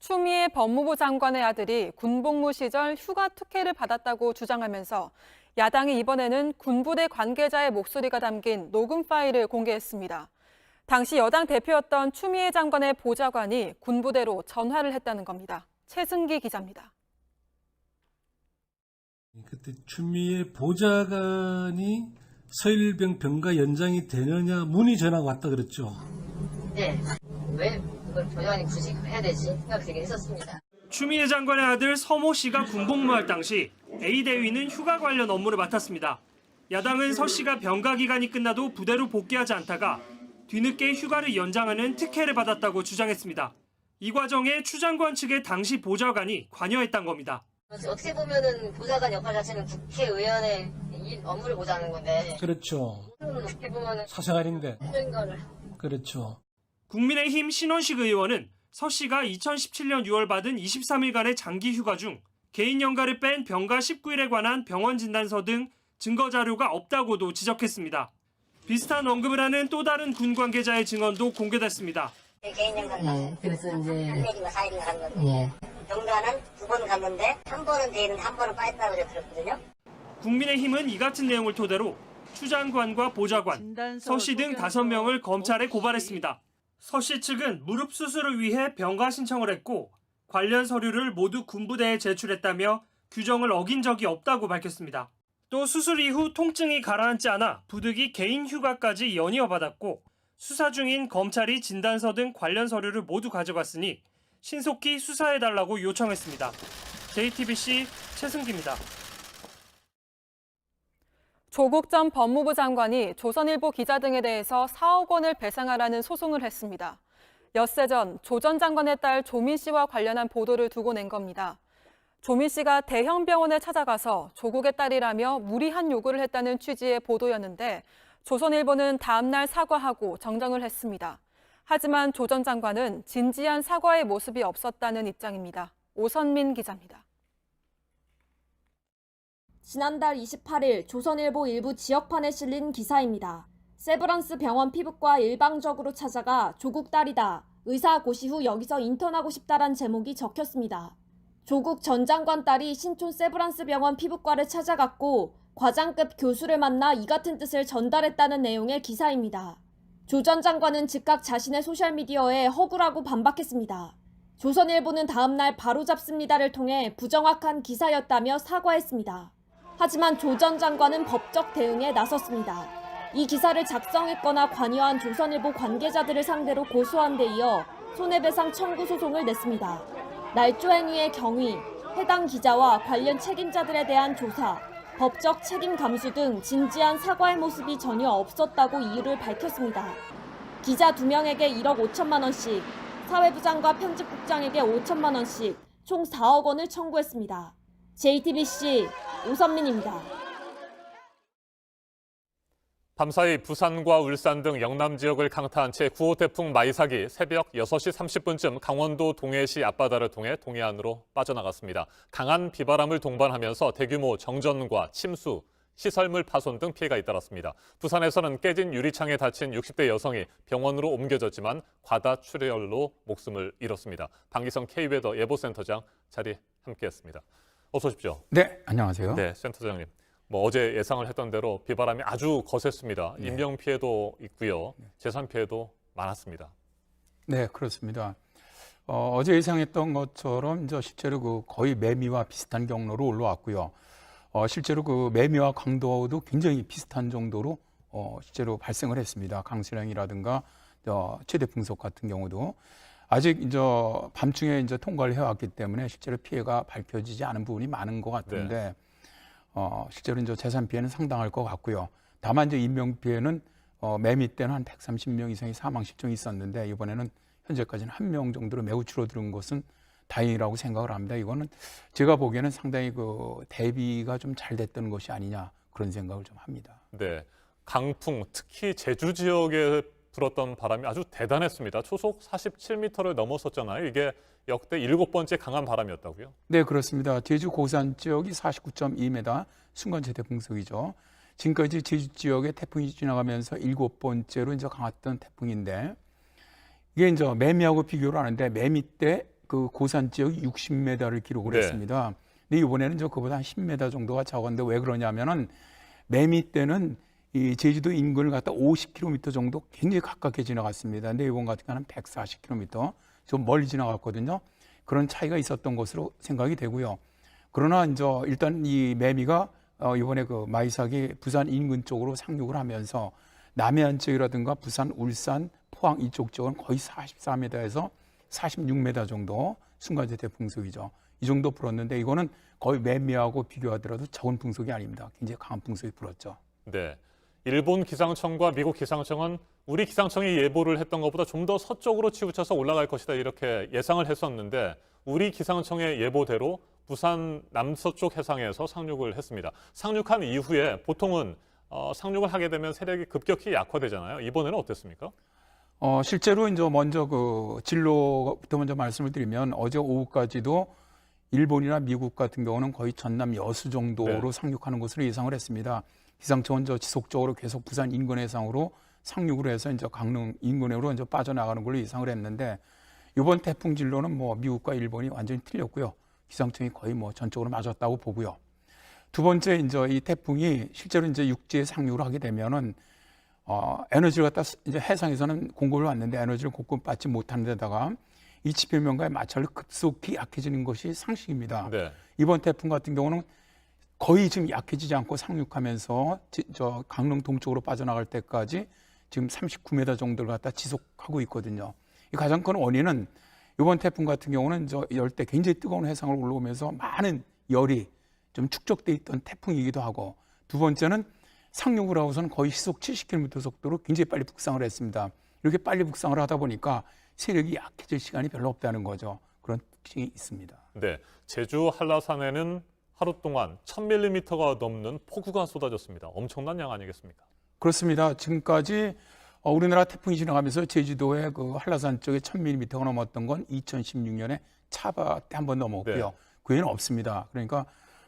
추미애 법무부 장관의 아들이 군복무 시절 휴가 특혜를 받았다고 주장하면서 야당이 이번에는 군부대 관계자의 목소리가 담긴 녹음 파일을 공개했습니다. 당시 여당 대표였던 추미애 장관의 보좌관이 군부대로 전화를 했다는 겁니다. 최승기 기자입니다. 그때 추미애 보좌관이 서일병 병가 연장이 되느냐 문의 전화가 왔다 그랬죠. 네, 왜 그걸 보좌관이 굳이 해야 되지 생각되긴 했었습니다. 추미애 장관의 아들 서모 씨가 군복무할 당시 A 대위는 휴가 관련 업무를 맡았습니다. 야당은 서 씨가 병가 기간이 끝나도 부대로 복귀하지 않다가 뒤늦게 휴가를 연장하는 특혜를 받았다고 주장했습니다. 이 과정에 추 장관 측의 당시 보좌관이 관여했던 겁니다. 어떻게 보면은 보좌관 역할 자체는 국회의원의 업무를 보좌하는 건데. 그렇죠. 어떻게 보면은 사생활인데. 행정관을. 그렇죠. 국민의힘 신원식 의원은 서 씨가 2017년 6월 받은 23일간의 장기 휴가 중 개인 연가를 뺀 병가 19일에 관한 병원 진단서 등 증거 자료가 없다고도 지적했습니다. 비슷한 언급을 하는 또 다른 군 관계자의 증언도 공개됐습니다. 개인 연가가 그래서 이제 3일인가 4일인가 간 건데 병가는 2번 갔는데 한 번은 돼 있는데 한 번은 빠졌다고 들었거든요. 국민의힘은 이 같은 내용을 토대로 추 장관과 보좌관, 서 씨 등 5명을 검찰에 고발했습니다. 서 씨 측은 무릎 수술을 위해 병가 신청을 했고 관련 서류를 모두 군부대에 제출했다며 규정을 어긴 적이 없다고 밝혔습니다. 또 수술 이후 통증이 가라앉지 않아 부득이 개인 휴가까지 연이어 받았고 수사 중인 검찰이 진단서 등 관련 서류를 모두 가져갔으니 신속히 수사해달라고 요청했습니다. JTBC 최승기입니다. 조국 전 법무부 장관이 조선일보 기자 등에 대해서 4억 원을 배상하라는 소송을 했습니다. 엿새 전 조 전 장관의 딸 조민 씨와 관련한 보도를 두고 낸 겁니다. 조민 씨가 대형 병원에 찾아가서 조국의 딸이라며 무리한 요구를 했다는 취지의 보도였는데 조선일보는 다음 날 사과하고 정정을 했습니다. 하지만 조 전 장관은 진지한 사과의 모습이 없었다는 입장입니다. 오선민 기자입니다. 지난달 28일 조선일보 일부 지역판에 실린 기사입니다. 세브란스 병원 피부과 일방적으로 찾아가 조국 딸이다. 의사 고시 후 여기서 인턴하고 싶다란 제목이 적혔습니다. 조국 전 장관 딸이 신촌 세브란스 병원 피부과를 찾아갔고 과장급 교수를 만나 이 같은 뜻을 전달했다는 내용의 기사입니다. 조 전 장관은 즉각 자신의 소셜미디어에 허구라고 반박했습니다. 조선일보는 다음 날 바로잡습니다를 통해 부정확한 기사였다며 사과했습니다. 하지만 조 전 장관은 법적 대응에 나섰습니다. 이 기사를 작성했거나 관여한 조선일보 관계자들을 상대로 고소한 데 이어 손해배상 청구 소송을 냈습니다. 날조 행위의 경위, 해당 기자와 관련 책임자들에 대한 조사, 법적 책임 감수 등 진지한 사과의 모습이 전혀 없었다고 이유를 밝혔습니다. 기자 2명에게 1억 5천만 원씩, 사회부장과 편집국장에게 5천만 원씩 총 4억 원을 청구했습니다. JTBC 오선민입니다. 밤사이 부산과 울산 등 영남 지역을 강타한 채 9호 태풍 마이삭이 새벽 6시 30분쯤 강원도 동해시 앞바다를 통해 동해안으로 빠져나갔습니다. 강한 비바람을 동반하면서 대규모 정전과 침수, 시설물 파손 등 피해가 잇따랐습니다. 부산에서는 깨진 유리창에 다친 60대 여성이 병원으로 옮겨졌지만 과다 출혈로 목숨을 잃었습니다. 방기성 K웨더 예보센터장 자리 함께했습니다. 어서 오십시오. 네, 안녕하세요. 네, 센터장님. 어제 예상을 했던 대로 비바람이 아주 거셌습니다. 네. 인명 피해도 있고요. 재산 피해도 많았습니다. 네, 그렇습니다. 어제 예상했던 것처럼 이제 실제로 거의 매미와 비슷한 경로로 올라왔고요. 실제로 매미와 강도도 굉장히 비슷한 정도로 실제로 발생을 했습니다. 강수량이라든가 최대 풍속 같은 경우도 아직 이제 밤중에 이제 통과를 해왔기 때문에 실제로 피해가 밝혀지지 않은 부분이 많은 것 같은데. 실제로 이제 재산 피해는 상당할 것 같고요. 다만 이제 인명 피해는 매미 때는 한 130명 이상의 사망 실종이 있었는데 이번에는 현재까지는 1명 정도로 매우 줄어드는 것은 다행이라고 생각을 합니다. 이거는 제가 보기에는 상당히 대비가 좀 잘 됐던 것이 아니냐 그런 생각을 좀 합니다. 네, 강풍 특히 제주 지역에 불었던 바람이 아주 대단했습니다. 초속 47m를 넘었었잖아요. 이게 역대 7번째 강한 바람이었다고요? 네, 그렇습니다. 제주 고산 지역이 49.2m 순간 최대 풍속이죠. 지금까지 제주 지역에 태풍이 지나가면서 7번째로 이제 강했던 태풍인데 이게 이제 매미하고 비교를 하는데 매미 때 그 고산 지역이 60m를 기록을 했습니다. 근데 이번에는 그보다 한 10m 정도가 적었는데 왜 그러냐면은 매미 때는 이 제주도 인근을 갖다 50km 정도 굉장히 가깝게 지나갔습니다. 근데 이번 같은 경우는 140km 좀 멀리 지나갔거든요. 그런 차이가 있었던 것으로 생각이 되고요. 그러나 이제 일단 이 매미가 이번에 마이삭이 부산 인근 쪽으로 상륙을 하면서 남해안 쪽이라든가 부산, 울산, 포항 이쪽 지역은 거의 44m에서 46m 정도 순간 최대 풍속이죠. 이 정도 불었는데 이거는 거의 매미하고 비교하더라도 적은 풍속이 아닙니다. 굉장히 강한 풍속이 불었죠. 네. 일본 기상청과 미국 기상청은 우리 기상청이 예보를 했던 것보다 좀 더 서쪽으로 치우쳐서 올라갈 것이다 이렇게 예상을 했었는데 우리 기상청의 예보대로 부산 남서쪽 해상에서 상륙을 했습니다. 상륙한 이후에 보통은 상륙을 하게 되면 세력이 급격히 약화되잖아요. 이번에는 어땠습니까? 실제로 이제 먼저 진로부터 먼저 말씀을 드리면 어제 오후까지도 일본이나 미국 같은 경우는 거의 전남 여수 정도로 상륙하는 것으로 예상을 했습니다. 기상청은 지속적으로 계속 부산 인근 해상으로 상륙을 해서 이제 강릉 인근으로 이제 빠져나가는 걸로 예상을 했는데 이번 태풍 진로는 미국과 일본이 완전히 틀렸고요. 기상청이 거의 전적으로 맞았다고 보고요. 두 번째 이제 이 태풍이 실제로 이제 육지에 상륙을 하게 되면은 에너지를 갖다 이제 해상에서는 공급을 받는데 에너지를 공급받지 못하는 데다가 이 지표면과의 마찰로 급속히 약해지는 것이 상식입니다. 네. 이번 태풍 같은 경우는 거의 지금 약해지지 않고 상륙하면서 강릉 동쪽으로 빠져나갈 때까지 지금 39m 정도를 갖다 지속하고 있거든요. 이 가장 큰 원인은 이번 태풍 같은 경우는 열대 굉장히 뜨거운 해상을 올라오면서 많은 열이 좀 축적돼 있던 태풍이기도 하고 두 번째는 상륙을 하고서는 거의 시속 70km 속도로 굉장히 빨리 북상을 했습니다. 이렇게 빨리 북상을 하다 보니까 세력이 약해질 시간이 별로 없다는 거죠. 그런 특징이 있습니다. 네, 제주 한라산에는 하루 동안 1000mm가 넘는 폭우가 쏟아졌습니다. 엄청난 양 아니겠습니까? 그렇습니다. 지금까지 우리나라 태풍이 지나가면서 제주도의 한라산 쪽에 1000mm가 넘었던 건 2016년에 차바 때 한 번 넘었고요. 네. 그 외에는 없습니다. 그러니까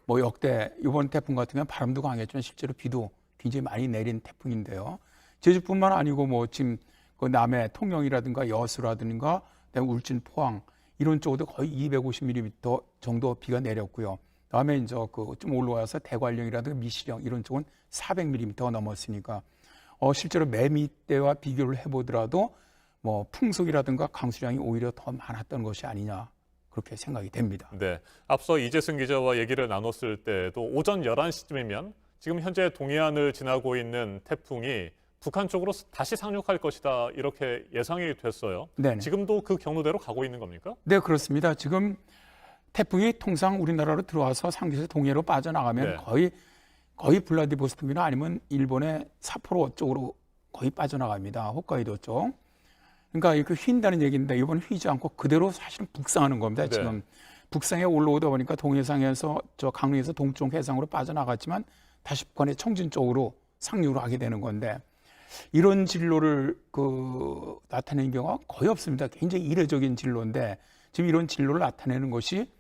역대 이번 태풍 같은 경우는 바람도 강했지만 실제로 비도 굉장히 많이 내린 태풍인데요. 제주뿐만 아니고 지금 남해 통영이라든가 여수라든가 그다음에 울진, 포항 이런 쪽도 거의 250mm 정도 비가 내렸고요. 다음에 이제 좀 올라와서 대관령이라든가 미시령 이런 쪽은 400mm가 넘었으니까 실제로 매미 때와 비교를 해보더라도 풍속이라든가 강수량이 오히려 더 많았던 것이 아니냐 그렇게 생각이 됩니다. 네, 앞서 이재승 기자와 얘기를 나눴을 때도 오전 11시쯤이면 지금 현재 동해안을 지나고 있는 태풍이 북한 쪽으로 다시 상륙할 것이다 이렇게 예상이 됐어요. 네네. 지금도 그 경로대로 가고 있는 겁니까? 네, 그렇습니다. 지금 태풍이 통상 우리나라로 들어와서 상주에서 동해로 빠져나가면 거의 블라디보스토크나 아니면 일본의 삿포로 쪽으로 거의 빠져나갑니다. 홋카이도 쪽. 그러니까 그 휜다는 얘기인데 이번 휘지 않고 그대로 사실은 북상하는 겁니다. 지금 북상에 올라오다 보니까 동해상에서 저 강릉에서 동쪽 해상으로 빠져나갔지만 다시 북한의 청진 쪽으로 상륙을 하게 되는 건데 이런 진로를 나타내는 경우가 거의 없습니다. 굉장히 이례적인 진로인데 지금 이런 진로를 나타내는 것이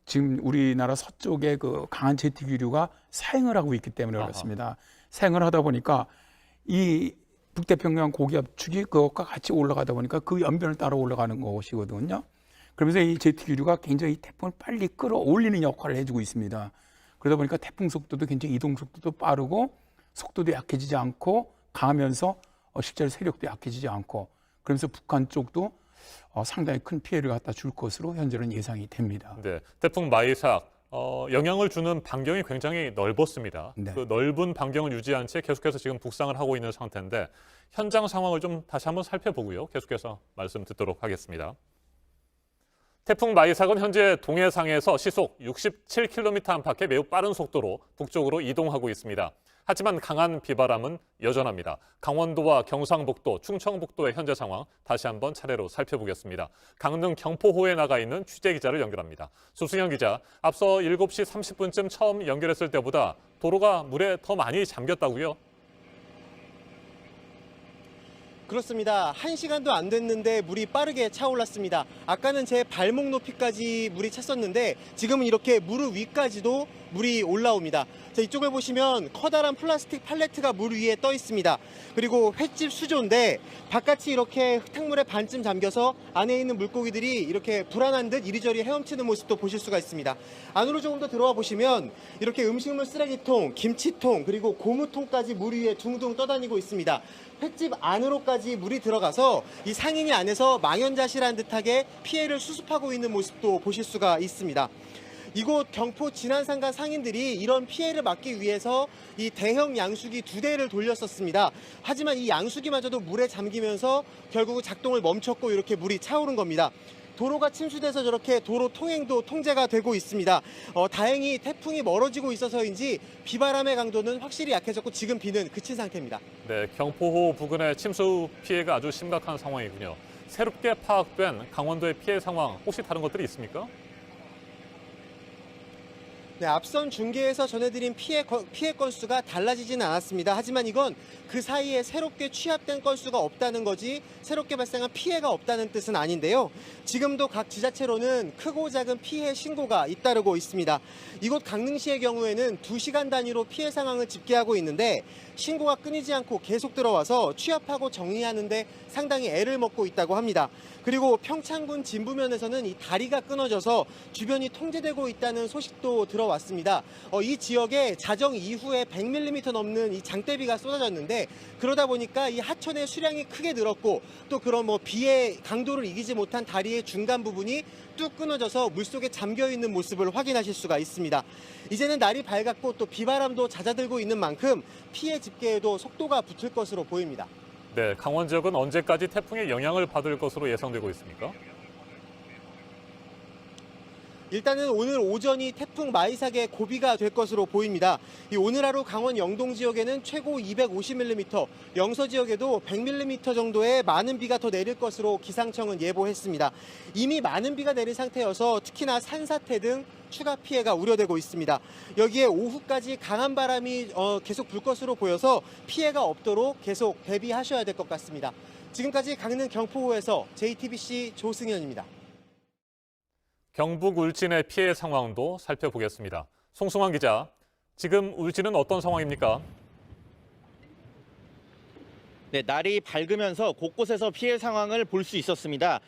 지금 우리나라 서쪽에 그 강한 제트 기류가 사행을 하고 있기 때문에 그렇습니다. 사행을 하다 보니까 이 북태평양 고기압축이 그것과 같이 올라가다 보니까 그 연변을 따라 올라가는 것이거든요. 그러면서 이 제트 기류가 굉장히 태풍을 빨리 끌어올리는 역할을 해주고 있습니다. 그러다 보니까 태풍 속도도 굉장히 이동 속도도 빠르고 속도도 약해지지 않고 가면서 실제로 세력도 약해지지 않고 그러면서 북한 쪽도 상당히 큰 피해를 갖다 줄 것으로 현재는 예상이 됩니다. 네, 태풍 마이삭 영향을 주는 반경이 굉장히 넓었습니다. 그 넓은 반경을 유지한 채 계속해서 지금 북상을 하고 있는 상태인데 현장 상황을 좀 다시 한번 살펴보고요. 계속해서 말씀 듣도록 하겠습니다. 태풍 마이삭은 현재 동해상에서 시속 67km 안팎의 매우 빠른 속도로 북쪽으로 이동하고 있습니다. 하지만 강한 비바람은 여전합니다. 강원도와 경상북도, 충청북도의 현재 상황 다시 한번 차례로 살펴보겠습니다. 강릉 경포호에 나가 있는 취재기자를 연결합니다. 수승현 기자, 앞서 7시 30분쯤 처음 연결했을 때보다 도로가 물에 더 많이 잠겼다고요? 그렇습니다. 1시간도 안 됐는데 물이 빠르게 차올랐습니다. 아까는 제 발목 높이까지 물이 찼었는데 지금은 이렇게 무릎 위까지도 물이 올라옵니다. 자, 이쪽을 보시면 커다란 플라스틱 팔레트가 물 위에 떠 있습니다. 그리고 횟집 수조인데 바깥이 이렇게 흙탕물에 반쯤 잠겨서 안에 있는 물고기들이 이렇게 불안한 듯 이리저리 헤엄치는 모습도 보실 수가 있습니다. 안으로 조금 더 들어와 보시면 이렇게 음식물 쓰레기통, 김치통, 그리고 고무통까지 물 위에 둥둥 떠다니고 있습니다. 횟집 안으로까지 물이 들어가서 이 상인이 안에서 망연자실한 듯하게 피해를 수습하고 있는 모습도 보실 수가 있습니다. 이곳 경포 진안상가 상인들이 이런 피해를 막기 위해서 이 대형 양수기 2대를 돌렸었습니다. 하지만 이 양수기마저도 물에 잠기면서 결국 작동을 멈췄고 이렇게 물이 차오른 겁니다. 도로가 침수돼서 저렇게 도로 통행도 통제가 되고 있습니다. 다행히 태풍이 멀어지고 있어서인지 비바람의 강도는 확실히 약해졌고 지금 비는 그친 상태입니다. 네, 경포호 부근의 침수 피해가 아주 심각한 상황이군요. 새롭게 파악된 강원도의 피해 상황 혹시 다른 것들이 있습니까? 네, 앞선 중계에서 전해드린 피해 건수가 달라지지는 않았습니다. 하지만 이건 그 사이에 새롭게 취합된 건수가 없다는 거지 새롭게 발생한 피해가 없다는 뜻은 아닌데요. 지금도 각 지자체로는 크고 작은 피해 신고가 잇따르고 있습니다. 이곳 강릉시의 경우에는 2시간 단위로 피해 상황을 집계하고 있는데 신고가 끊이지 않고 계속 들어와서 취합하고 정리하는 데 상당히 애를 먹고 있다고 합니다. 그리고 평창군 진부면에서는 이 다리가 끊어져서 주변이 통제되고 있다는 소식도 들어왔습니다. 이 지역에 자정 이후에 100mm 넘는 이 장대비가 쏟아졌는데 그러다 보니까 이 하천의 수량이 크게 늘었고 또 그런 비의 강도를 이기지 못한 다리의 중간 부분이 뚝 끊어져서 물속에 잠겨 있는 모습을 확인하실 수가 있습니다. 이제는 날이 밝았고 또 비바람도 잦아들고 있는 만큼 피해 집계에도 속도가 붙을 것으로 보입니다. 네, 강원 지역은 언제까지 태풍의 영향을 받을 것으로 예상되고 있습니까? 일단은 오늘 오전이 태풍 마이삭의 고비가 될 것으로 보입니다. 오늘 하루 강원 영동 지역에는 최고 250mm, 영서 지역에도 100mm 정도의 많은 비가 더 내릴 것으로 기상청은 예보했습니다. 이미 많은 비가 내린 상태여서 특히나 산사태 등 추가 피해가 우려되고 있습니다. 여기에 오후까지 강한 바람이 계속 불 것으로 보여서 피해가 없도록 계속 대비하셔야 될 것 같습니다. 지금까지 강릉 경포호에서 JTBC 조승현입니다. 경북 울진의 피해 상황도 살펴보겠습니다. 송승환 기자, 지금 울진은 어떤 상황입니까? 네, 날이 밝으면서 곳곳에서 피해 상황을 볼 수 있었습니다.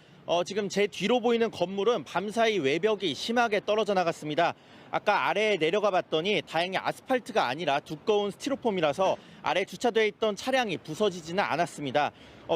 지금 제 뒤로 보이는 건물은 밤사이 외벽이 심하게 떨어져 나갔습니다. 아까 아래에 내려가 봤더니 다행히 아스팔트가 아니라 두꺼운 스티로폼이라서 아래 주차되어 있던 차량이 부서지지는 않았습니다.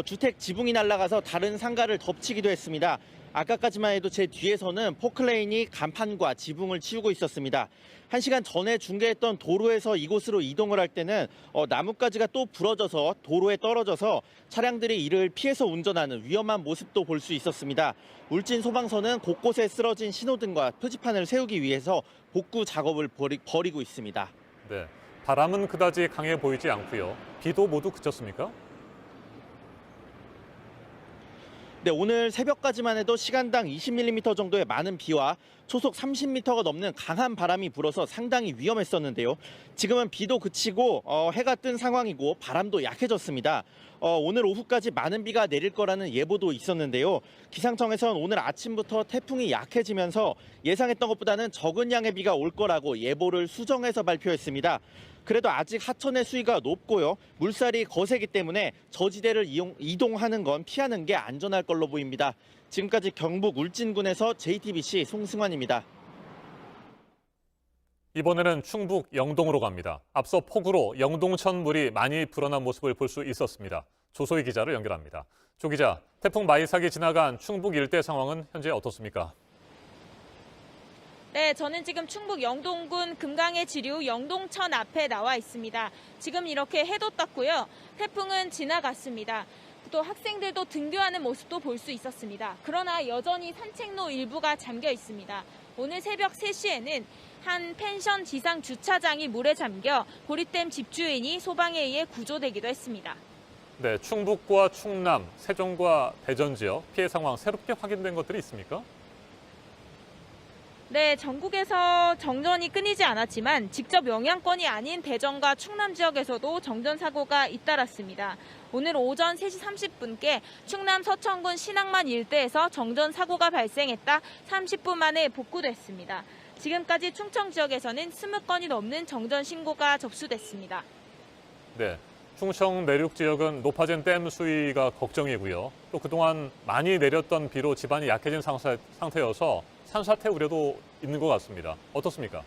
주택 지붕이 날아가서 다른 상가를 덮치기도 했습니다. 아까까지만 해도 제 뒤에서는 포클레인이 간판과 지붕을 치우고 있었습니다. 1시간 전에 중계했던 도로에서 이곳으로 이동을 할 때는 나뭇가지가 또 부러져서 도로에 떨어져서 차량들이 이를 피해서 운전하는 위험한 모습도 볼 수 있었습니다. 울진 소방서는 곳곳에 쓰러진 신호등과 표지판을 세우기 위해서 복구 작업을 벌이고 있습니다. 네, 바람은 그다지 강해 보이지 않고요. 비도 모두 그쳤습니까? 네, 오늘 새벽까지만 해도 시간당 20mm 정도의 많은 비와 초속 30m가 넘는 강한 바람이 불어서 상당히 위험했었는데요. 지금은 비도 그치고 해가 뜬 상황이고 바람도 약해졌습니다. 오늘 오후까지 많은 비가 내릴 거라는 예보도 있었는데요. 기상청에서는 오늘 아침부터 태풍이 약해지면서 예상했던 것보다는 적은 양의 비가 올 거라고 예보를 수정해서 발표했습니다. 그래도 아직 하천의 수위가 높고요. 물살이 거세기 때문에 저지대를 이동하는 건 피하는 게 안전할 걸로 보입니다. 지금까지 경북 울진군에서 JTBC 송승환입니다. 이번에는 충북 영동으로 갑니다. 앞서 폭우로 영동천 물이 많이 불어난 모습을 볼 수 있었습니다. 조소희 기자를 연결합니다. 조 기자, 태풍 마이삭이 지나간 충북 일대 상황은 현재 어떻습니까? 네, 저는 지금 충북 영동군 금강의 지류 영동천 앞에 나와 있습니다. 지금 이렇게 해도 떴고요. 태풍은 지나갔습니다. 또 학생들도 등교하는 모습도 볼 수 있었습니다. 그러나 여전히 산책로 일부가 잠겨 있습니다. 오늘 새벽 3시에는 한 펜션 지상 주차장이 물에 잠겨 고립된 집주인이 소방에 의해 구조되기도 했습니다. 네, 충북과 충남, 세종과 대전 지역 피해 상황 새롭게 확인된 것들이 있습니까? 네, 전국에서 정전이 끊이지 않았지만 직접 영향권이 아닌 대전과 충남 지역에서도 정전 사고가 잇따랐습니다. 오늘 오전 3시 30분께 충남 서천군 신항만 일대에서 정전 사고가 발생했다 30분 만에 복구됐습니다. 지금까지 충청 지역에서는 20건이 넘는 정전 신고가 접수됐습니다. 네, 충청 내륙 지역은 높아진 댐 수위가 걱정이고요. 또 그동안 많이 내렸던 비로 지반이 약해진 상태여서 산사태 우려도 있는 것 같습니다. 어떻습니까?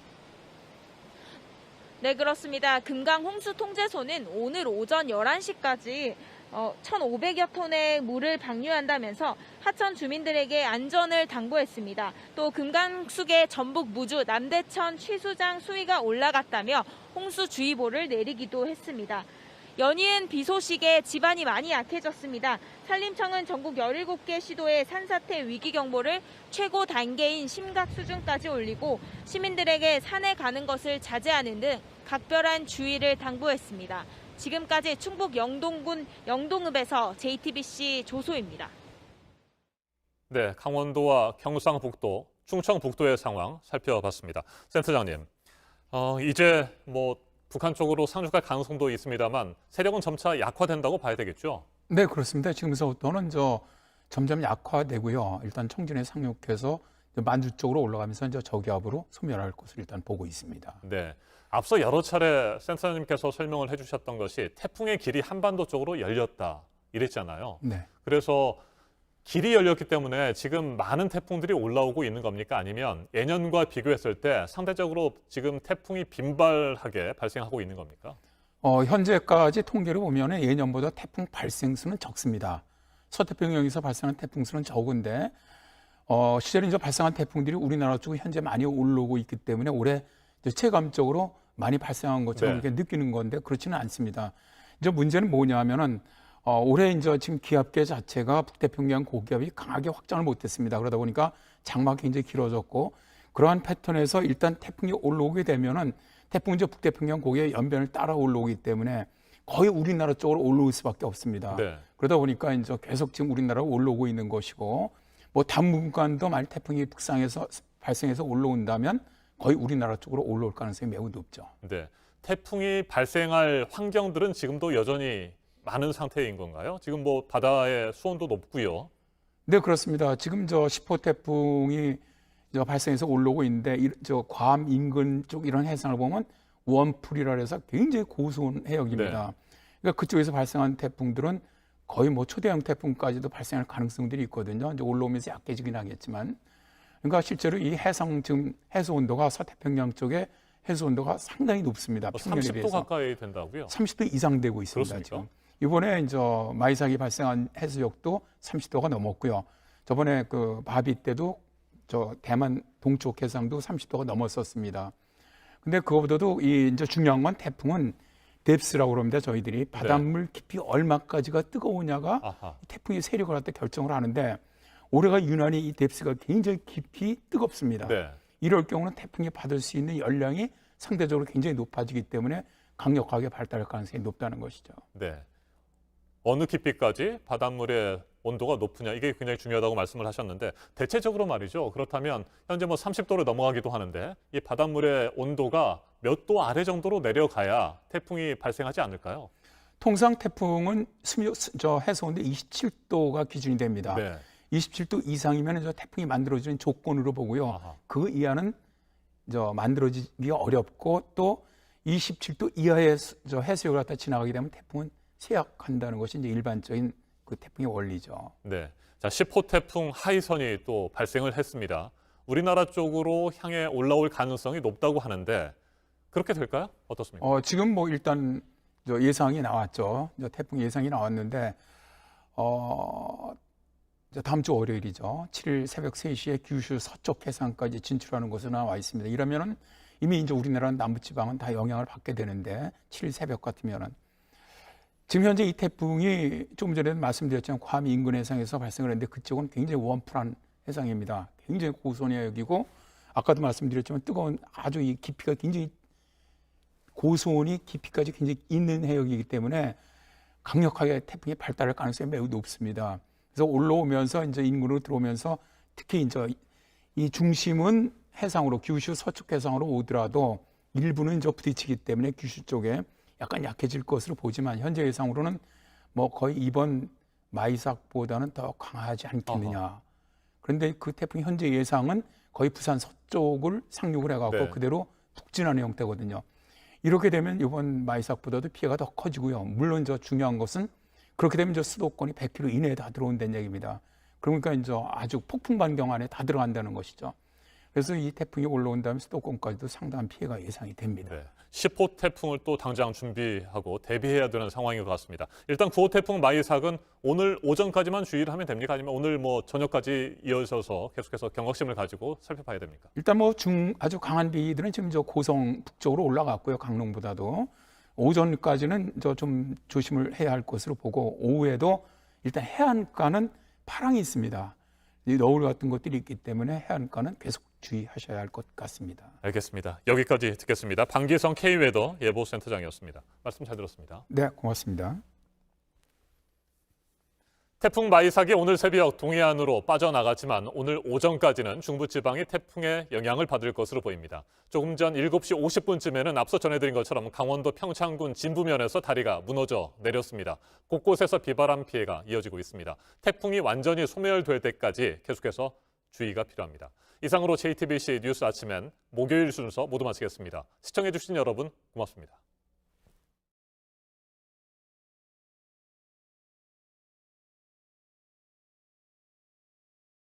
네, 그렇습니다. 금강 홍수 통제소는 오늘 오전 11시까지 1,500여 톤의 물을 방류한다면서 하천 주민들에게 안전을 당부했습니다. 또 금강수계 전북 무주 남대천 취수장 수위가 올라갔다며 홍수주의보를 내리기도 했습니다. 연이은 비 소식에 지반이 많이 약해졌습니다. 산림청은 전국 17개 시도에 산사태 위기경보를 최고 단계인 심각 수준까지 올리고 시민들에게 산에 가는 것을 자제하는 등 각별한 주의를 당부했습니다. 지금까지 충북 영동군 영동읍에서 JTBC 조소입니다. 네, 강원도와 경상북도, 충청북도의 상황 살펴봤습니다. 센터장님, 이제 북한 쪽으로 상륙할 가능성도 있습니다만 세력은 점차 약화된다고 봐야 되겠죠? 네, 그렇습니다. 지금부터는 점점 약화되고요. 일단 청진에 상륙해서 만주 쪽으로 올라가면서 저기압으로 소멸할 것을 일단 보고 있습니다. 네, 앞서 여러 차례 센터장님께서 설명을 해주셨던 것이 태풍의 길이 한반도 쪽으로 열렸다 이랬잖아요. 네. 그래서 길이 열렸기 때문에 지금 많은 태풍들이 올라오고 있는 겁니까? 아니면 예년과 비교했을 때 상대적으로 지금 태풍이 빈발하게 발생하고 있는 겁니까? 현재까지 통계를 보면 예년보다 태풍 발생 수는 적습니다. 서태평양에서 발생한 태풍 수는 적은데 실제로 이제 발생한 태풍들이 우리나라 쪽에 현재 많이 올라오고 있기 때문에 올해 체감적으로 많이 발생한 것처럼 이렇게 느끼는 건데 그렇지는 않습니다. 이제 문제는 뭐냐면은 올해 이제 지금 기압계 자체가 북태평양 고기압이 강하게 확장을 못했습니다. 그러다 보니까 장마가 굉장히 길어졌고 그러한 패턴에서 일단 태풍이 올라오게 되면은 태풍이 이제 북태평양 고기의 연변을 따라 올라오기 때문에 거의 우리나라 쪽으로 올라올 수밖에 없습니다. 네. 그러다 보니까 이제 계속 지금 우리나라로 올라오고 있는 것이고 당분간도 만약 태풍이 북상에서 발생해서 올라온다면 거의 우리나라 쪽으로 올라올 가능성이 매우 높죠. 네, 태풍이 발생할 환경들은 지금도 여전히 많은 상태인 건가요? 지금 바다의 수온도 높고요. 네, 그렇습니다. 지금 10호 태풍이 발생해서 올라오고 있는데 괌 인근 쪽 이런 해상을 보면 원풀이라 해서 굉장히 고수온 해역입니다. 네. 그러니까 그쪽에서 발생한 태풍들은 거의 초대형 태풍까지도 발생할 가능성들이 있거든요. 이제 올라오면서 약해지긴 하겠지만. 그러니까 실제로 이 해상 지금 해수 온도가 서태평양 쪽에 해수 온도가 상당히 높습니다. 30도 가까이 된다고요? 30도 이상 되고 있습니다. 그렇습니까? 지금. 이번에 마이삭이 발생한 해수욕도 30도가 넘었고요. 저번에 그 바비 때도 저 대만 동쪽 해상도 30도가 넘었었습니다. 근데 그거보다도 이제 중요한 건 태풍은 뎁스라고 그럽니다. 저희들이 바닷물 깊이 얼마까지가 뜨거우냐가 태풍의 세력을 갖다 결정을 하는데 올해가 유난히 이 뎁스가 굉장히 깊이 뜨겁습니다. 네. 이럴 경우는 태풍이 받을 수 있는 열량이 상대적으로 굉장히 높아지기 때문에 강력하게 발달할 가능성이 높다는 것이죠. 네. 어느 깊이까지 바닷물의 온도가 높으냐 이게 굉장히 중요하다고 말씀을 하셨는데 대체적으로 말이죠. 그렇다면 현재 뭐 30도를 넘어가기도 하는데 이 바닷물의 온도가 몇 도 아래 정도로 내려가야 태풍이 발생하지 않을까요? 통상 태풍은 해수온도 27도가 기준이 됩니다. 네. 27도 이상이면 저 태풍이 만들어지는 조건으로 보고요. 그 이하는 만들어지기 어렵고 또 27도 이하의 저 해수역을 갖다 지나가게 되면 태풍은 쇠약한다는 것이 이제 일반적인 그 태풍의 원리죠. 네. 자, 10호 태풍 하이선이 또 발생을 했습니다. 우리나라 쪽으로 향해 올라올 가능성이 높다고 하는데 그렇게 될까요? 어떻습니까? 지금 뭐 일단 예상이 나왔죠. 태풍 예상이 나왔는데 다음 주 월요일이죠. 7일 새벽 3시에 규슈 서쪽 해상까지 진출하는 것으로 나와 있습니다. 이러면은 이미 이제 우리나라 남부지방은 다 영향을 받게 되는데 7일 새벽 같으면은 지금 현재 이 태풍이 조금 전에도 말씀드렸지만 괌 인근 해상에서 발생을 했는데 그쪽은 굉장히 웜풀한 해상입니다. 굉장히 고수온 해역이고 아까도 말씀드렸지만 뜨거운 아주 이 깊이가 굉장히 고수온이 깊이까지 굉장히 있는 해역이기 때문에 강력하게 태풍이 발달할 가능성이 매우 높습니다. 그래서 올라오면서 이제 인근으로 들어오면서 특히 이제 이 중심은 해상으로 규슈 서쪽 해상으로 오더라도 일부는 이제 부딪히기 때문에 규슈 쪽에 약간 약해질 것으로 보지만 현재 예상으로는 뭐 거의 이번 마이삭보다는 더 강하지 않겠느냐. 그런데 그 태풍 현재 예상은 거의 부산 서쪽을 상륙을 해갖고 그대로 북진하는 형태거든요. 이렇게 되면 이번 마이삭보다도 피해가 더 커지고요. 물론 중요한 것은 그렇게 되면 수도권이 100km 이내에 다 들어온다는 얘기입니다. 그러니까 이제 아주 폭풍 반경 안에 다 들어간다는 것이죠. 그래서 이 태풍이 올라온다면 수도권까지도 상당한 피해가 예상이 됩니다. 네. 10호 태풍을 또 당장 준비하고 대비해야 되는 상황인 것 같습니다. 일단 9호 태풍 마이삭은 오늘 오전까지만 주의를 하면 됩니까? 아니면 오늘 뭐 저녁까지 이어져서 계속해서 경각심을 가지고 살펴봐야 됩니까? 일단 아주 강한 비들은 지금 고성 북쪽으로 올라갔고요. 강릉보다도. 오전까지는 좀 조심을 해야 할 것으로 보고 오후에도 일단 해안가는 파랑이 있습니다. 너울 같은 것들이 있기 때문에 해안가는 계속 주의하셔야 할 것 같습니다. 알겠습니다. 여기까지 듣겠습니다. 방기성 K웨더 예보센터장이었습니다. 말씀 잘 들었습니다. 네, 고맙습니다. 태풍 마이삭이 오늘 새벽 동해안으로 빠져나갔지만 오늘 오전까지는 중부지방이 태풍의 영향을 받을 것으로 보입니다. 조금 전 7시 50분쯤에는 앞서 전해드린 것처럼 강원도 평창군 진부면에서 다리가 무너져 내렸습니다. 곳곳에서 비바람 피해가 이어지고 있습니다. 태풍이 완전히 소멸될 때까지 계속해서 주의가 필요합니다. 이상으로 JTBC 뉴스 아침엔 목요일 순서 모두 마치겠습니다. 시청해주신 여러분 고맙습니다.